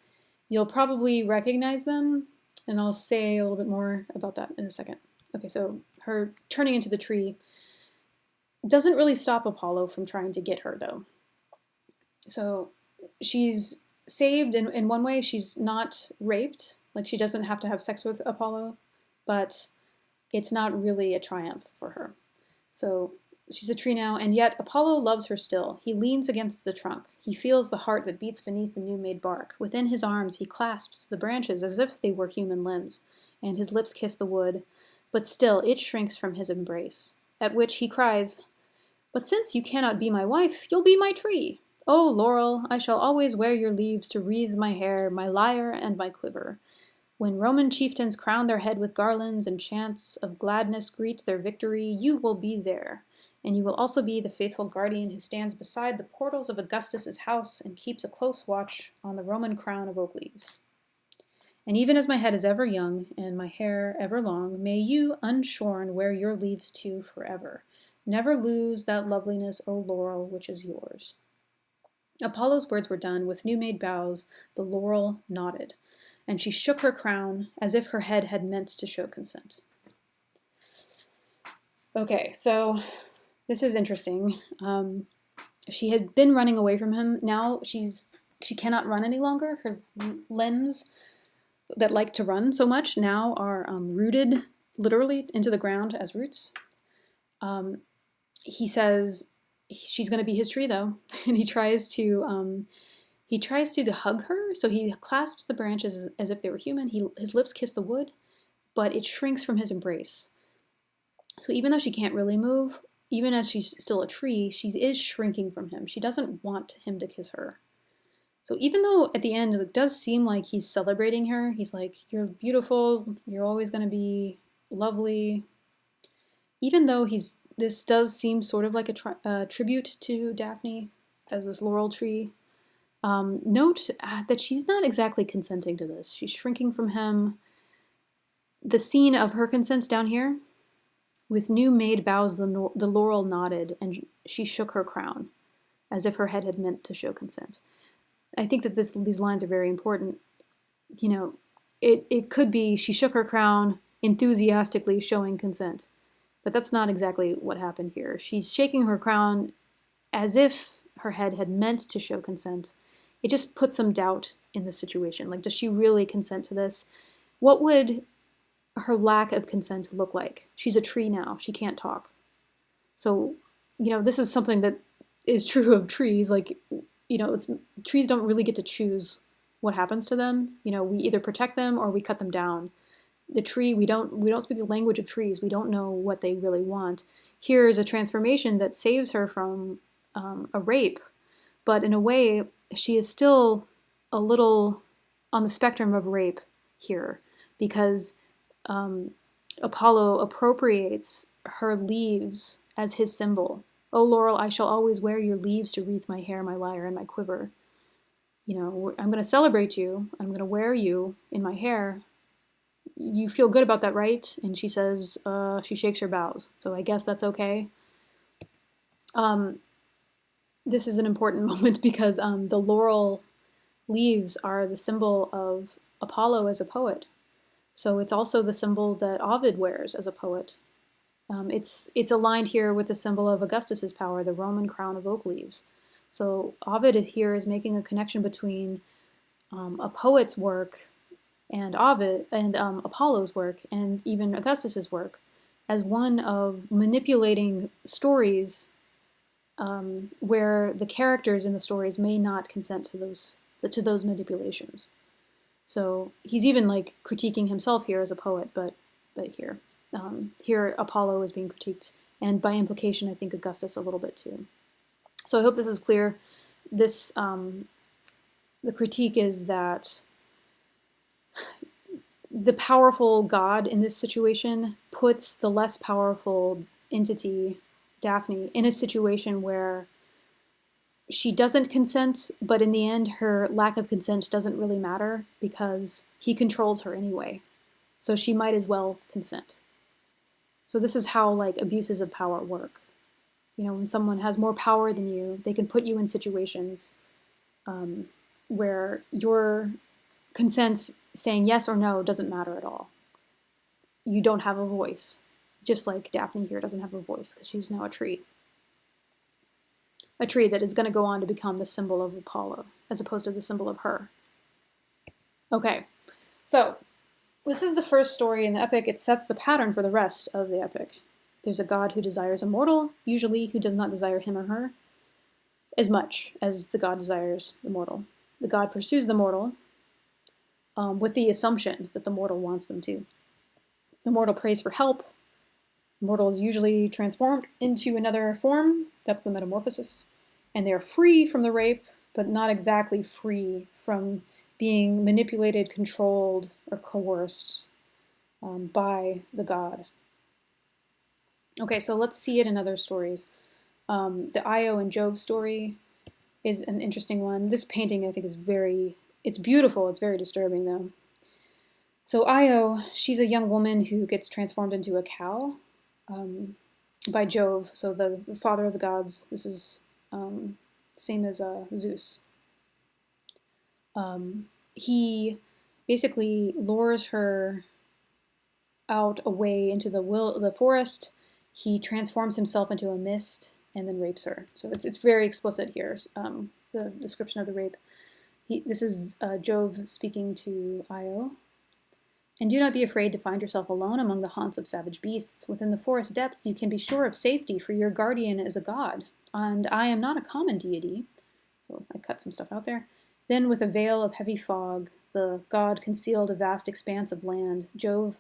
You'll probably recognize them, and I'll say a little bit more about that in a second. Okay, so her turning into the tree doesn't really stop Apollo from trying to get her, though. So she's saved in one way. She's not raped. Like, she doesn't have to have sex with Apollo, but it's not really a triumph for her. So she's a tree now, and yet Apollo loves her still. He leans against the trunk. He feels the heart that beats beneath the new-made bark. Within his arms he clasps the branches as if they were human limbs, and his lips kiss the wood, but still it shrinks from his embrace. At which he cries, "But since you cannot be my wife, you'll be my tree. O laurel, I shall always wear your leaves to wreathe my hair, my lyre, and my quiver. When Roman chieftains crown their head with garlands and chants of gladness greet their victory, you will be there. And you will also be the faithful guardian who stands beside the portals of Augustus's house and keeps a close watch on the Roman crown of oak leaves. And even as my head is ever young and my hair ever long, may you, unshorn, wear your leaves too forever. Never lose that loveliness, O laurel, which is yours." Apollo's words were done. With new-made boughs, the laurel nodded, and she shook her crown as if her head had meant to show consent. Okay, so this is interesting. She had been running away from him. Now she cannot run any longer. Her limbs that like to run so much now are rooted literally into the ground as roots. He says she's going to be his tree though, and he tries to hug her. So he clasps the branches as if they were human. His lips kiss the wood, but it shrinks from his embrace. So even though she can't really move, even as she's still a tree, she is shrinking from him. She doesn't want him to kiss her. So even though at the end it does seem like he's celebrating her, he's like, "You're beautiful, you're always going to be lovely." Even though this does seem sort of like a tribute to Daphne as this laurel tree, note that she's not exactly consenting to this. She's shrinking from him. The scene of her consent down here, with new-made boughs the laurel nodded, and she shook her crown, as if her head had meant to show consent. I think that these lines are very important. You know, it could be she shook her crown, enthusiastically showing consent. But that's not exactly what happened here. She's shaking her crown as if her head had meant to show consent. It just puts some doubt in the situation. Like, does she really consent to this? What would her lack of consent look like? She's a tree now. She can't talk. So, you know, this is something that is true of trees. Like, you know, trees don't really get to choose what happens to them. You know, we either protect them or we cut them down. The tree, we don't speak the language of trees. We don't know what they really want. Here is a transformation that saves her from a rape, but in a way, she is still a little on the spectrum of rape here, because Apollo appropriates her leaves as his symbol. "O laurel, I shall always wear your leaves to wreathe my hair, my lyre, and my quiver." You know, I'm going to celebrate you. I'm going to wear you in my hair. You feel good about that, right? And she says, she shakes her boughs. So I guess that's okay. This is an important moment because the laurel leaves are the symbol of Apollo as a poet. So it's also the symbol that Ovid wears as a poet. It's aligned here with the symbol of Augustus's power, the Roman crown of oak leaves. So Ovid here is making a connection between a poet's work and Ovid and Apollo's work and even Augustus's work as one of manipulating stories where the characters in the stories may not consent to those manipulations. So he's even like critiquing himself here as a poet, but here Apollo is being critiqued, and by implication, I think Augustus a little bit too. So I hope this is clear. This the critique is that the powerful god in this situation puts the less powerful entity, Daphne, in a situation where she doesn't consent, but in the end, her lack of consent doesn't really matter because he controls her anyway. So she might as well consent. So this is how like abuses of power work. You know, when someone has more power than you, they can put you in situations where your consent saying yes or no doesn't matter at all. You don't have a voice, just like Daphne here doesn't have a voice because she's now a tree. A tree that is going to go on to become the symbol of Apollo, as opposed to the symbol of her. Okay, so this is the first story in the epic. It sets the pattern for the rest of the epic. There's a god who desires a mortal, usually who does not desire him or her as much as the god desires the mortal. The god pursues the mortal with the assumption that the mortal wants them to. The mortal prays for help. The mortal is usually transformed into another form. That's the metamorphosis. And they're free from the rape, but not exactly free from being manipulated, controlled, or coerced by the god. Okay, so let's see it in other stories. The Io and Jove story is an interesting one. This painting, I think, it's beautiful. It's very disturbing, though. So Io, she's a young woman who gets transformed into a cow by Jove, so the father of the gods. This is same as Zeus. He basically lures her out away into the forest. He transforms himself into a mist and then rapes her. So it's very explicit here, the description of the rape. This is Jove speaking to Io. And do not be afraid to find yourself alone among the haunts of savage beasts. Within the forest depths you can be sure of safety, for your guardian is a god, and I am not a common deity. So I cut some stuff out there. Then with a veil of heavy fog, the god concealed a vast expanse of land. Jove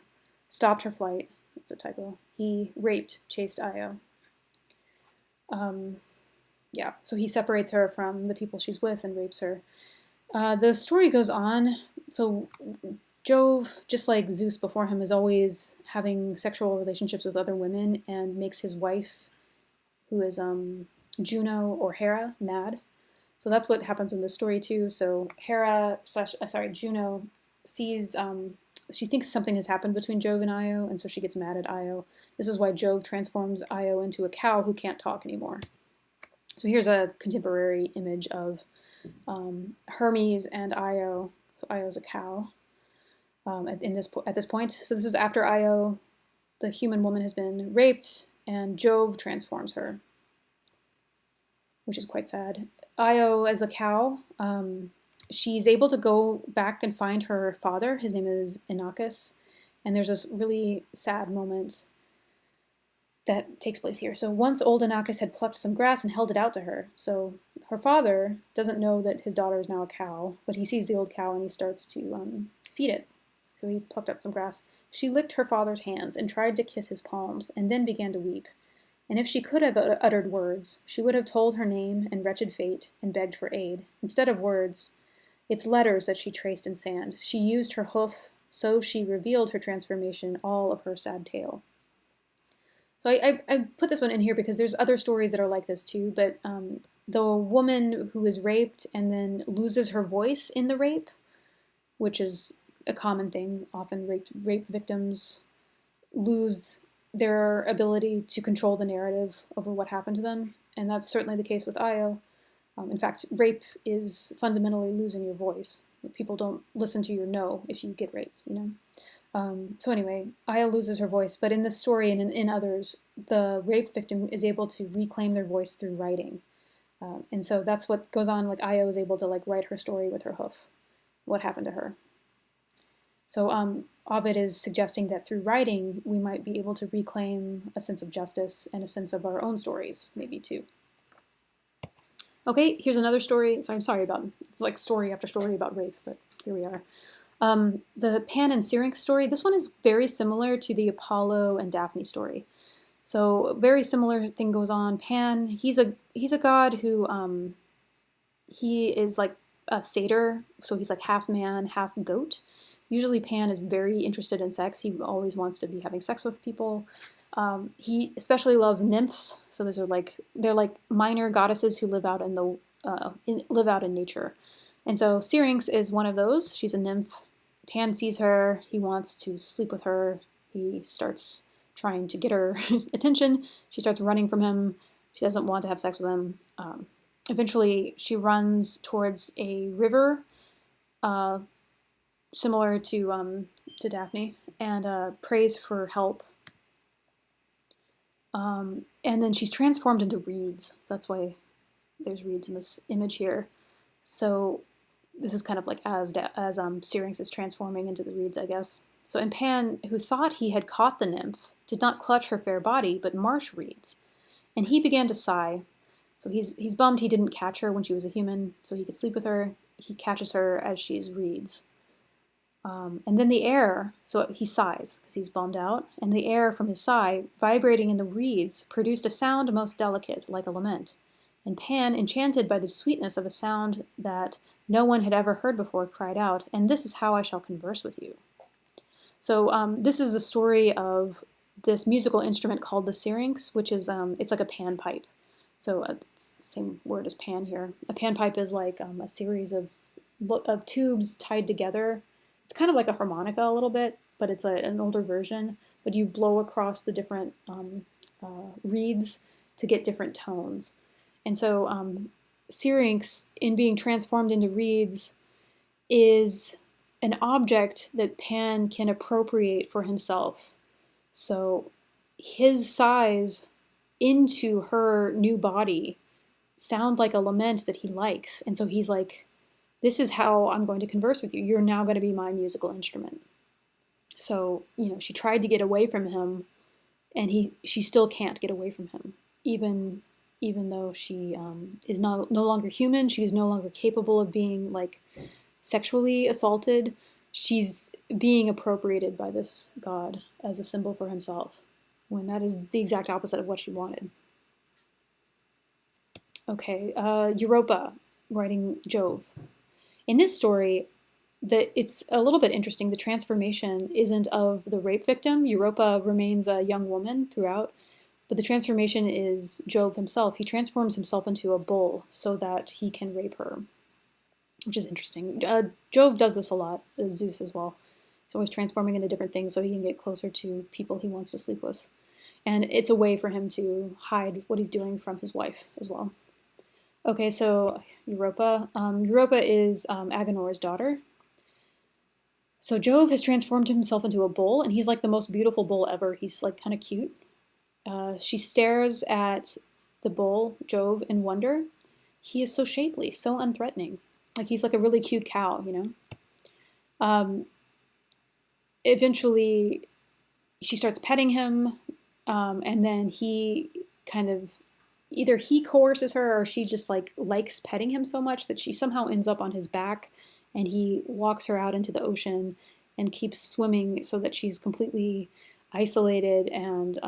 stopped her flight. That's a typo. He chased Io. Yeah, so he separates her from the people she's with and rapes her. The story goes on. So Jove, just like Zeus before him, is always having sexual relationships with other women and makes his wife, who is Juno or Hera, mad. So that's what happens in this story too. So Juno sees, she thinks something has happened between Jove and Io, and so she gets mad at Io. This is why Jove transforms Io into a cow who can't talk anymore. So here's a contemporary image of Hermes and Io. So Io's a cow. At this point. So this is after Io, the human woman, has been raped, and Jove transforms her, which is quite sad. Io, as a cow, she's able to go back and find her father. His name is Inachus, and there's this really sad moment that takes place here. So once old Inachus had plucked some grass and held it out to her. So her father doesn't know that his daughter is now a cow, but he sees the old cow and he starts to feed it. So he plucked up some grass. She licked her father's hands and tried to kiss his palms, and then began to weep. And if she could have uttered words, she would have told her name and wretched fate and begged for aid. Instead of words, it's letters that she traced in sand. She used her hoof, so she revealed her transformation, all of her sad tale. So I put this one in here because there's other stories that are like this too, but the woman who is raped and then loses her voice in the rape, which is a common thing. Often rape victims lose their ability to control the narrative over what happened to them, and that's certainly the case with Io. In fact, rape is fundamentally losing your voice. People don't listen to your no if you get raped, you know? So anyway, Io loses her voice, but in this story and in others, the rape victim is able to reclaim their voice through writing. And so that's what goes on. Like Io is able to like write her story with her hoof, what happened to her. So Ovid is suggesting that through writing, we might be able to reclaim a sense of justice and a sense of our own stories, maybe too. Okay, here's another story. So I'm sorry about, it's like story after story about rape, but here we are. The Pan and Syrinx story, this one is very similar to the Apollo and Daphne story. So very similar thing goes on. Pan, he's a god who, he is like a satyr, so he's like half man, half goat. Usually Pan is very interested in sex. He always wants to be having sex with people. He especially loves nymphs. So those are they're like minor goddesses who live out in nature. And so Syrinx is one of those. She's a nymph. Pan sees her. He wants to sleep with her. He starts trying to get her attention. She starts running from him. She doesn't want to have sex with him. Eventually, she runs towards a river, similar to Daphne, and prays for help. And then she's transformed into reeds. That's why there's reeds in this image here. So this is kind of like as Syrinx is transforming into the reeds, I guess. So and Pan, who thought he had caught the nymph, did not clutch her fair body, but marsh reeds. And he began to sigh. So he's bummed he didn't catch her when she was a human, so he could sleep with her. He catches her as she's reeds. And then the air, so he sighs because he's bummed out, and the air from his sigh, vibrating in the reeds, produced a sound most delicate, like a lament. And Pan, enchanted by the sweetness of a sound that no one had ever heard before, cried out, "And this is how I shall converse with you." So this is the story of this musical instrument called the syrinx, which is, it's like a panpipe. So it's the same word as pan here. A panpipe is like a series of tubes tied together. It's kind of like a harmonica a little bit, but it's an older version. But you blow across the different reeds to get different tones. And so Syrinx, in being transformed into reeds, is an object that Pan can appropriate for himself. So his sighs into her new body sound like a lament that he likes. And so he's like, this is how I'm going to converse with you. You're now going to be my musical instrument. So, you know, she tried to get away from him, and she still can't get away from him, even though she is no longer human. She's no longer capable of being like sexually assaulted. She's being appropriated by this god as a symbol for himself, when that is the exact opposite of what she wanted. Okay, Europa writing Jove. In this story, it's a little bit interesting. The transformation isn't of the rape victim. Europa remains a young woman throughout, but the transformation is Jove himself. He transforms himself into a bull so that he can rape her, which is interesting. Jove does this a lot, Zeus as well. He's always transforming into different things so he can get closer to people he wants to sleep with. And it's a way for him to hide what he's doing from his wife as well. Okay, so Europa. Europa is Agenor's daughter. So Jove has transformed himself into a bull, and he's like the most beautiful bull ever. He's like kind of cute. She stares at the bull, Jove, in wonder. He is so shapely, so unthreatening. Like he's like a really cute cow, you know? Eventually, she starts petting him, and then he kind of, either he coerces her or she just like likes petting him so much that she somehow ends up on his back, and he walks her out into the ocean and keeps swimming so that she's completely isolated and,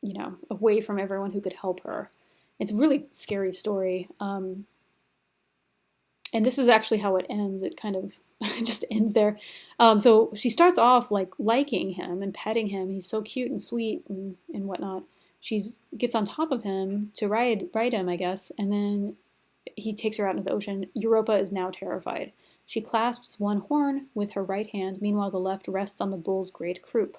you know, away from everyone who could help her. It's a really scary story. And this is actually how it ends. It kind of just ends there. So she starts off like liking him and petting him. He's so cute and sweet and whatnot. She gets on top of him to ride him, I guess, and then he takes her out into the ocean. Europa is now terrified. She clasps one horn with her right hand, meanwhile the left rests on the bull's great croup.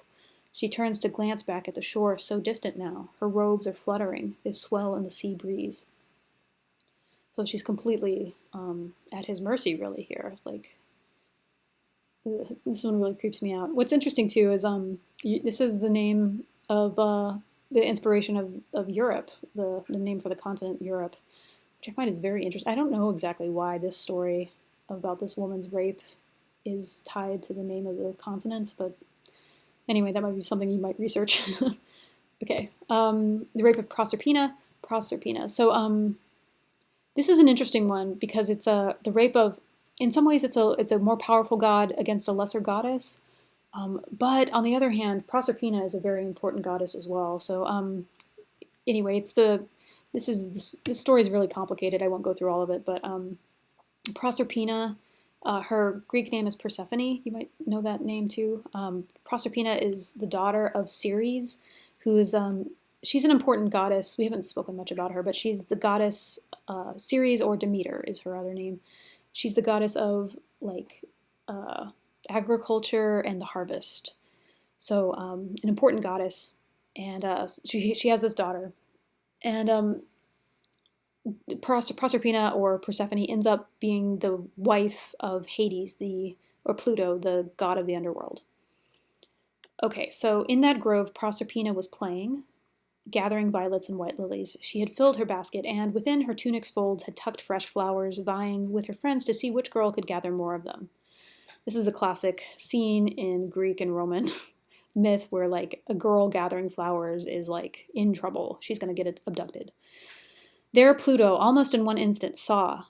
She turns to glance back at the shore, so distant now. Her robes are fluttering. They swell in the sea breeze. So she's completely at his mercy, really, here. Like, this one really creeps me out. What's interesting, too, is this is the name of the inspiration of Europe, the name for the continent Europe, which I find is very interesting. I don't know exactly why this story about this woman's rape is tied to the name of the continent, but anyway, that might be something you might research. Okay, the rape of Proserpina. Proserpina. So this is an interesting one because it's the rape of. In some ways, it's a more powerful god against a lesser goddess. But on the other hand, Proserpina is a very important goddess as well. So anyway, this story is really complicated. I won't go through all of it, but Proserpina, her Greek name is Persephone. You might know that name too. Proserpina is the daughter of Ceres, who is she's an important goddess. We haven't spoken much about her, but she's the goddess Ceres, or Demeter is her other name. She's the goddess of like agriculture and the harvest. So an important goddess, and she has this daughter, and Proserpina or Persephone ends up being the wife of Hades, or Pluto, the god of the underworld. Okay, so in that grove, Proserpina was playing, gathering violets and white lilies. She had filled her basket, and within her tunic's folds had tucked fresh flowers, vying with her friends to see which girl could gather more of them. This is a classic scene in Greek and Roman myth where like a girl gathering flowers is like in trouble. She's going to get abducted. There Pluto, almost in one instant, saw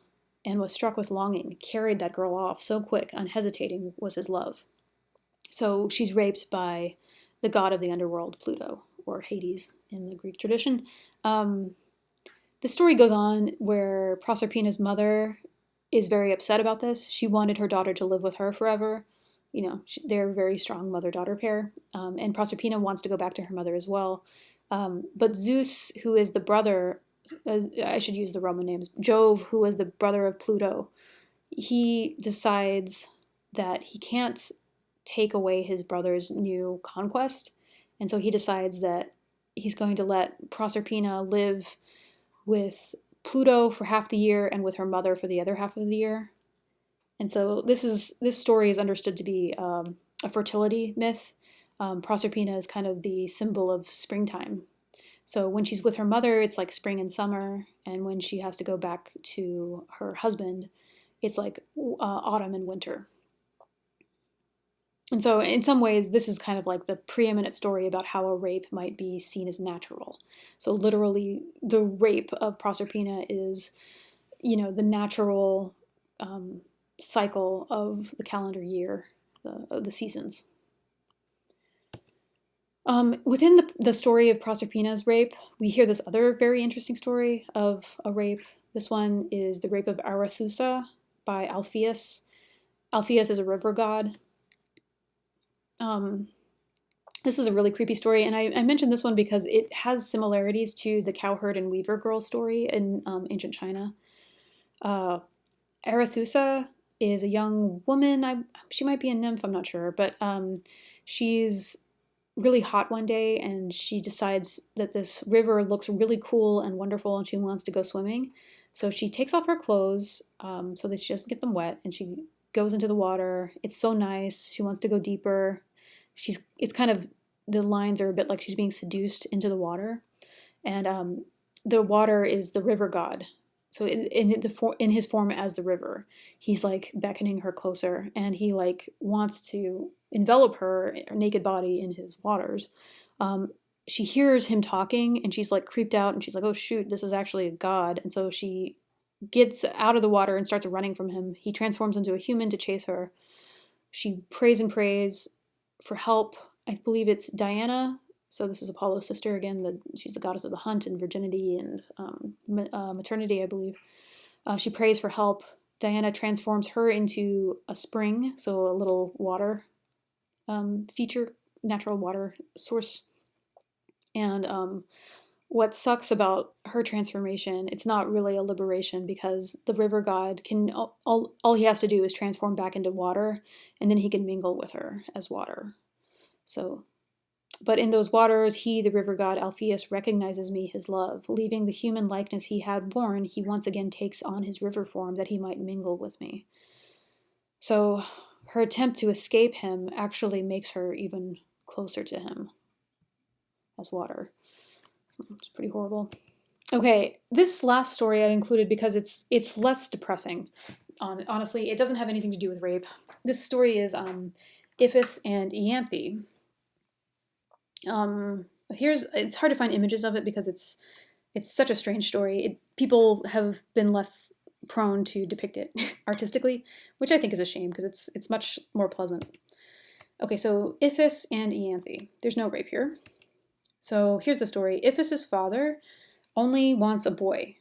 and was struck with longing, carried that girl off so quick, unhesitating was his love. So she's raped by the god of the underworld, Pluto, or Hades in the Greek tradition. The story goes on where Proserpina's mother is very upset about this. She wanted her daughter to live with her forever. You know, they're a very strong mother-daughter pair. And Proserpina wants to go back to her mother as well. But Zeus, who is the brother, I should use the Roman names, Jove, who is the brother of Pluto, he decides that he can't take away his brother's new conquest. And so he decides that he's going to let Proserpina live with Pluto for half the year and with her mother for the other half of the year. And so this story is understood to be a fertility myth. Proserpina is kind of the symbol of springtime. So when she's with her mother, it's like spring and summer, and when she has to go back to her husband, it's like autumn and winter. And so in some ways, this is kind of like the preeminent story about how a rape might be seen as natural. So literally, the rape of Proserpina is, you know, the natural cycle of the calendar year, of the seasons. Within the story of Proserpina's rape, we hear this other very interesting story of a rape. This one is the rape of Arethusa by Alpheus. Alpheus is a river god. This is a really creepy story, and I mentioned this one because it has similarities to the cowherd and weaver girl story in ancient China. Arethusa is a young woman. She might be a nymph, I'm not sure, but she's really hot one day, and she decides that this river looks really cool and wonderful, and she wants to go swimming. So she takes off her clothes so that she doesn't get them wet, and she goes into the water. It's so nice. She wants to go deeper. It's kind of, the lines are a bit like she's being seduced into the water, and the water is the river god. So in his form as the river, he's like beckoning her closer, and he like wants to envelop her naked body in his waters. She hears him talking, and she's like creeped out, and she's like, "Oh shoot, this is actually a god!" And so she gets out of the water and starts running from him. He transforms into a human to chase her. She prays and prays for help. I believe it's Diana. So this is Apollo's sister again. She's the goddess of the hunt and virginity and maternity, I believe. She prays for help. Diana transforms her into a spring, so a little water feature, natural water source. And what sucks about her transformation, it's not really a liberation, because the river god can, all he has to do is transform back into water, and then he can mingle with her as water. So But in those waters, he, the river god Alpheus, recognizes me, his love. Leaving the human likeness he had borne, he once again takes on his river form that he might mingle with me. So her attempt to escape him actually makes her even closer to him as water. It's pretty horrible. Okay, this last story I included because it's less depressing. Honestly, it doesn't have anything to do with rape. This story is Iphis and Ianthe. It's hard to find images of it because it's such a strange story. People have been less prone to depict it artistically, which I think is a shame because it's much more pleasant. Okay, so Iphis and Ianthe. There's no rape here. So here's the story. Iphis's father only wants a boy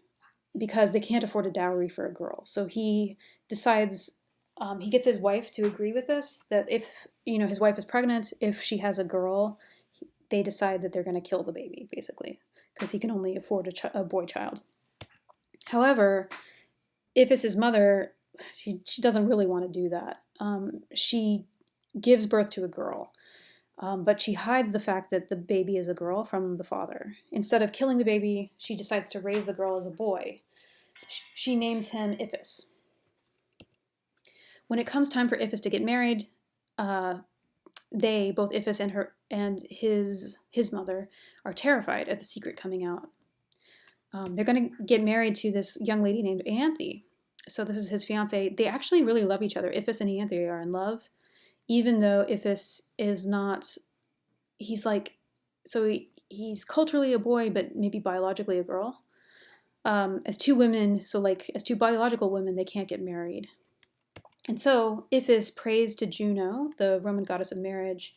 because they can't afford a dowry for a girl. So he decides, he gets his wife to agree with this, that if, his wife is pregnant, if she has a girl, they decide that they're going to kill the baby, basically, because he can only afford a boy child. However, Iphis's mother, she doesn't really want to do that. She gives birth to a girl, but she hides the fact that the baby is a girl from the father. Instead of killing the baby, she decides to raise the girl as a boy. She names him Iphis. When it comes time for Iphis to get married, they, both Iphis and his mother, are terrified at the secret coming out. They're going to get married to this young lady named Ianthe. So this is his fiance. They actually really love each other. Iphis and Ianthe are in love, even though Iphis is not. He's he's culturally a boy, but maybe biologically a girl. As two biological women, they can't get married. And so Iphis prays to Juno, the Roman goddess of marriage,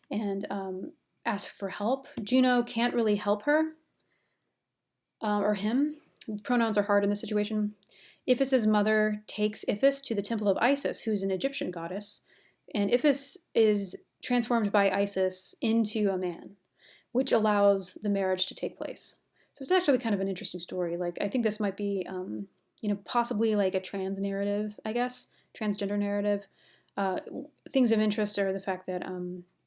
and asks for help. Juno can't really help her, or him. Pronouns are hard in this situation. Iphis's mother takes Iphis to the temple of Isis, who's an Egyptian goddess, and Iphis is transformed by Isis into a man, which allows the marriage to take place. So it's actually kind of an interesting story. I think this might be, possibly like a trans narrative, I guess, transgender narrative. Things of interest are the fact that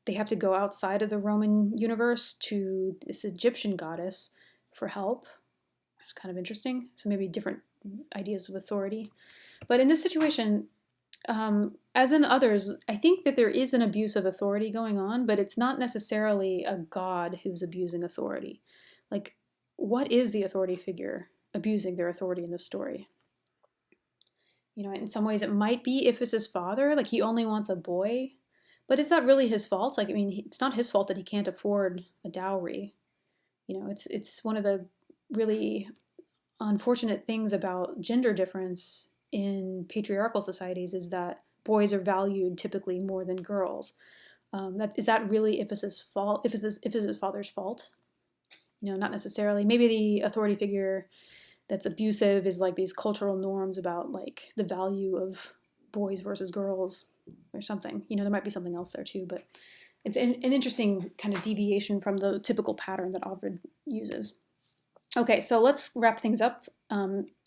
they have to go outside of the Roman universe to this Egyptian goddess for help. It's kind of interesting. So maybe different ideas of authority. But in this situation, as in others, I think that there is an abuse of authority going on, but it's not necessarily a god who's abusing authority. What is the authority figure abusing their authority in this story? In some ways it might be Iphis's father, he only wants a boy, but is that really his fault? It's not his fault that he can't afford a dowry. It's one of the really unfortunate things about gender difference in patriarchal societies is that boys are valued typically more than girls. Is that really Iphis's fault? Iphis's father's fault? Not necessarily. Maybe the authority figure that's abusive is these cultural norms about the value of boys versus girls or something. There might be something else there too, but it's an interesting kind of deviation from the typical pattern that Ovid uses. Okay, so let's wrap things up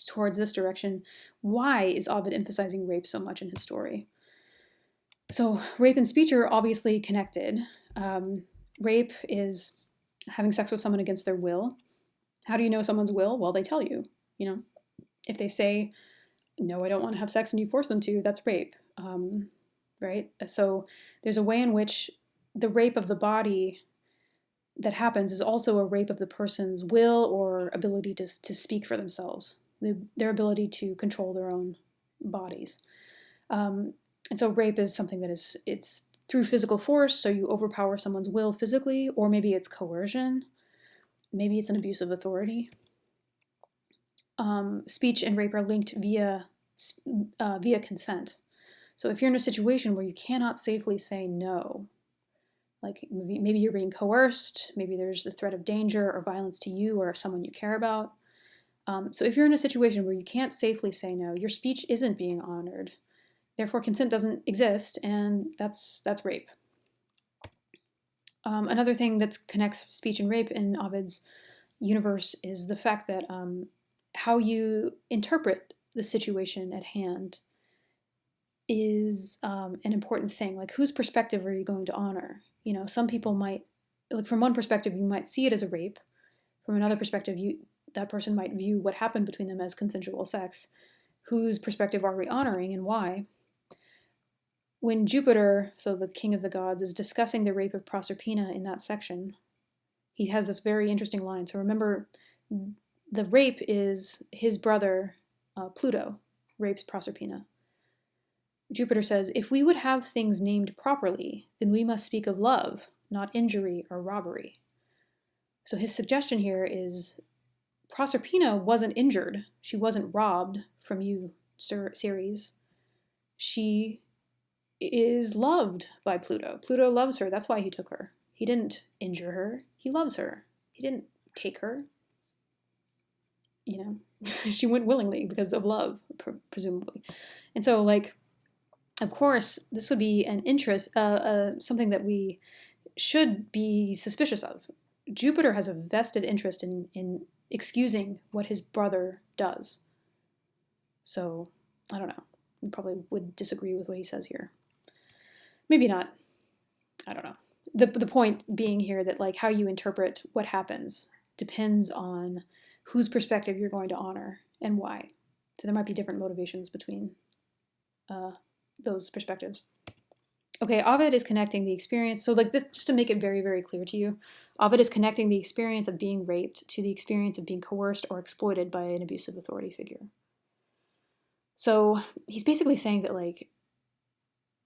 towards this direction. Why is Ovid emphasizing rape so much in his story? So rape and speech are obviously connected. Rape is having sex with someone against their will. How do you know someone's will? Well, they tell you. If they say, no, I don't want to have sex, and you force them to, that's rape, right? So there's a way in which the rape of the body that happens is also a rape of the person's will or ability to speak for themselves, their ability to control their own bodies. And so rape is something that it's through physical force, so you overpower someone's will physically, or maybe it's coercion, maybe it's an abuse of authority. Speech and rape are linked via consent. So if you're in a situation where you cannot safely say no, maybe you're being coerced, maybe there's the threat of danger or violence to you or someone you care about. So if you're in a situation where you can't safely say no, your speech isn't being honored. Therefore, consent doesn't exist, and that's rape. Another thing that connects speech and rape in Ovid's universe is the fact that how you interpret the situation at hand is an important thing. Whose perspective are you going to honor? Some people might like from one perspective, you might see it as a rape. From another perspective, that person might view what happened between them as consensual sex. Whose perspective are we honoring and why? When Jupiter, so the king of the gods, is discussing the rape of Proserpina in that section, he has this very interesting line. So remember, the rape is his brother, Pluto, rapes Proserpina. Jupiter says, if we would have things named properly, then we must speak of love, not injury or robbery. So his suggestion here is Proserpina wasn't injured. She wasn't robbed from you, Ceres. She is loved by Pluto. Pluto loves her. That's why he took her. He didn't injure her. He loves her. He didn't take her. You know, she went willingly because of love, presumably. And so, like, of course, this would be an interest, something that we should be suspicious of. Jupiter has a vested interest in excusing what his brother does. So, I don't know. We probably would disagree with what he says here. Maybe not. I don't know. The point being here that, like, how you interpret what happens depends on whose perspective you're going to honor and why. So there might be different motivations between those perspectives. Okay, Ovid is connecting the experience. So, like, this, just to make it very, very clear to you, Ovid is connecting the experience of being raped to the experience of being coerced or exploited by an abusive authority figure. So he's basically saying that, like,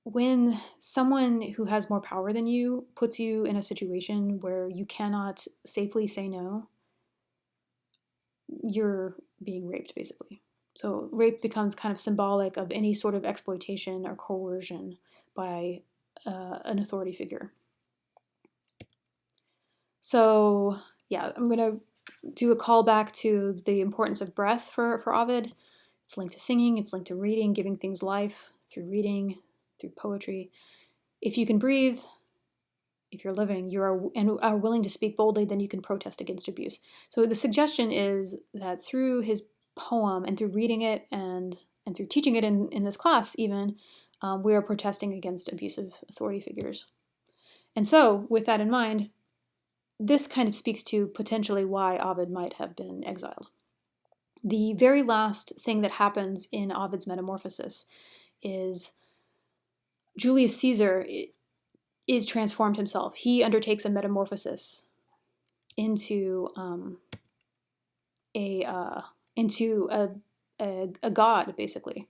when someone who has more power than you puts you in a situation where you cannot safely say no, you're being raped, basically. So rape becomes kind of symbolic of any sort of exploitation or coercion by an authority figure. So yeah, I'm going to do a callback to the importance of breath for Ovid. It's linked to singing, it's linked to reading, giving things life through reading, through poetry. If you can breathe, if you're living, and are willing to speak boldly, then you can protest against abuse. So the suggestion is that through his poem and through reading it and through teaching it in this class even, we are protesting against abusive authority figures. And so with that in mind, this kind of speaks to potentially why Ovid might have been exiled. The very last thing that happens in Ovid's Metamorphoses is Julius Caesar is transformed himself. He undertakes a metamorphosis into a god, basically.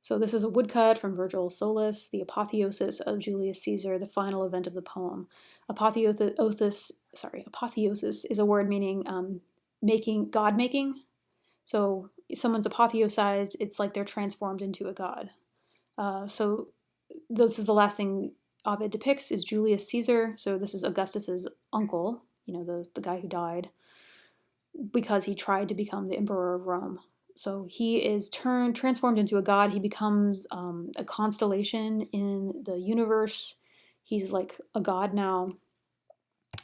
So this is a woodcut from Virgil's Solus, the apotheosis of Julius Caesar, the final event of the poem. Apotheosis is a word meaning God-making. So someone's apotheosized, it's like they're transformed into a god. So this is the last thing Ovid depicts is Julius Caesar. So this is Augustus's uncle, the guy who died because he tried to become the emperor of Rome. So he is transformed into a god. He becomes a constellation in the universe. He's like a god now.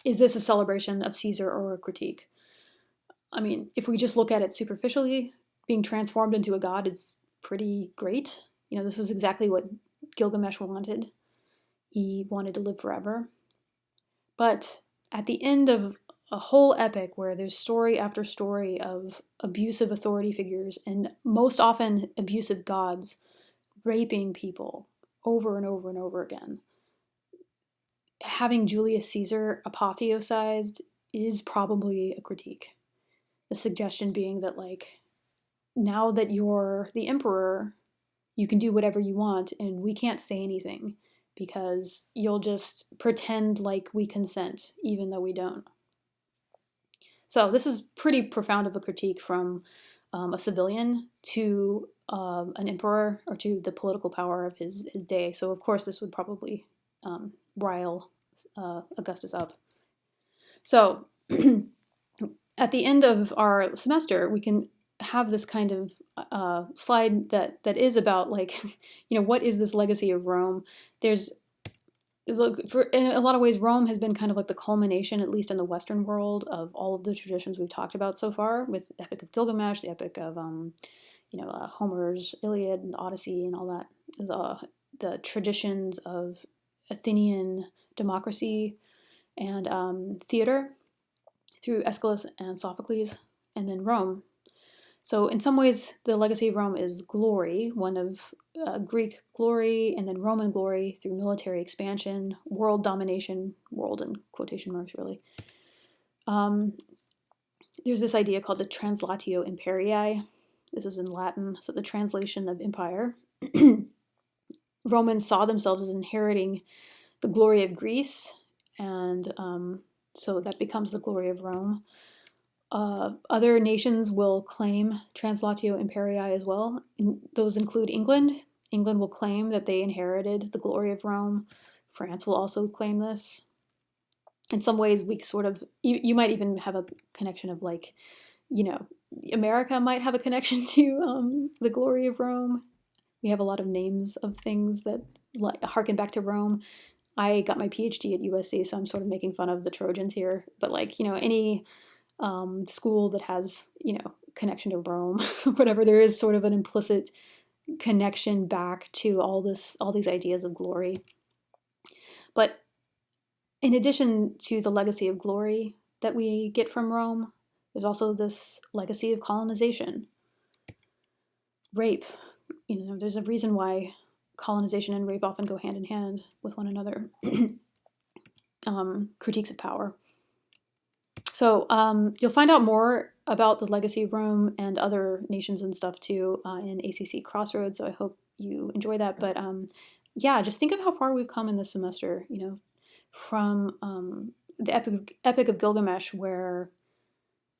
Is this a celebration of Caesar or a critique? I mean, if we just look at it superficially, being transformed into a god is pretty great. This is exactly what Gilgamesh wanted. He wanted to live forever. But at the end of a whole epic where there's story after story of abusive authority figures and most often abusive gods raping people over and over and over again, having Julius Caesar apotheosized is probably a critique. The suggestion being that, like, now that you're the emperor, you can do whatever you want and we can't say anything because you'll just pretend like we consent even though we don't. So this is pretty profound of a critique from a civilian to an emperor or to the political power of his day. So of course this would probably rile Augustus up. So at the end of our semester, we can have this kind of slide that is about, like, what is this legacy of Rome? In a lot of ways, Rome has been kind of like the culmination, at least in the Western world, of all of the traditions we've talked about so far, with the Epic of Gilgamesh, the Epic of Homer's Iliad and Odyssey and all that, the traditions of Athenian democracy and theater through Aeschylus and Sophocles, and then Rome. So in some ways, the legacy of Rome is glory, one of Greek glory, and then Roman glory through military expansion, world domination, world in quotation marks, really. There's this idea called the translatio imperii. This is in Latin, so the translation of empire. Romans saw themselves as inheriting the glory of Greece, and so that becomes the glory of Rome. Other nations will claim translatio imperii as well. Those include England. England will claim that they inherited the glory of Rome. France will also claim this. In some ways, we sort of, you might even have a connection of like, America might have a connection to the glory of Rome. We have a lot of names of things that harken back to Rome. I got my PhD at USC, so I'm sort of making fun of the Trojans here. But any school that has, connection to Rome, whatever, there is sort of an implicit connection back to all these ideas of glory. But in addition to the legacy of glory that we get from Rome, there's also this legacy of colonization. Rape. There's a reason why colonization and rape often go hand in hand with one another. Critiques of power. So you'll find out more about the legacy of Rome and other nations and stuff too in ACC Crossroads. So I hope you enjoy that. But just think of how far we've come in this semester. From the Epic of Gilgamesh, where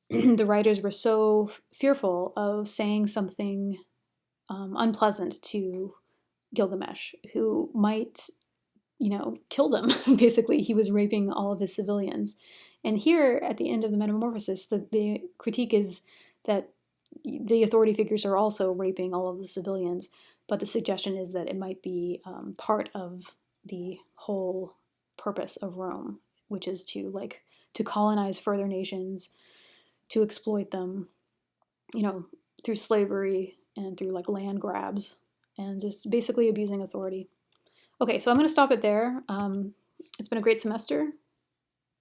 the writers were so fearful of saying something unpleasant to Gilgamesh, who might, kill them. Basically, he was raping all of his civilians. And here, at the end of the Metamorphoses, the critique is that the authority figures are also raping all of the civilians, but the suggestion is that it might be part of the whole purpose of Rome, which is to colonize further nations, to exploit them, through slavery and through land grabs, and just basically abusing authority. Okay, so I'm going to stop it there. It's been a great semester.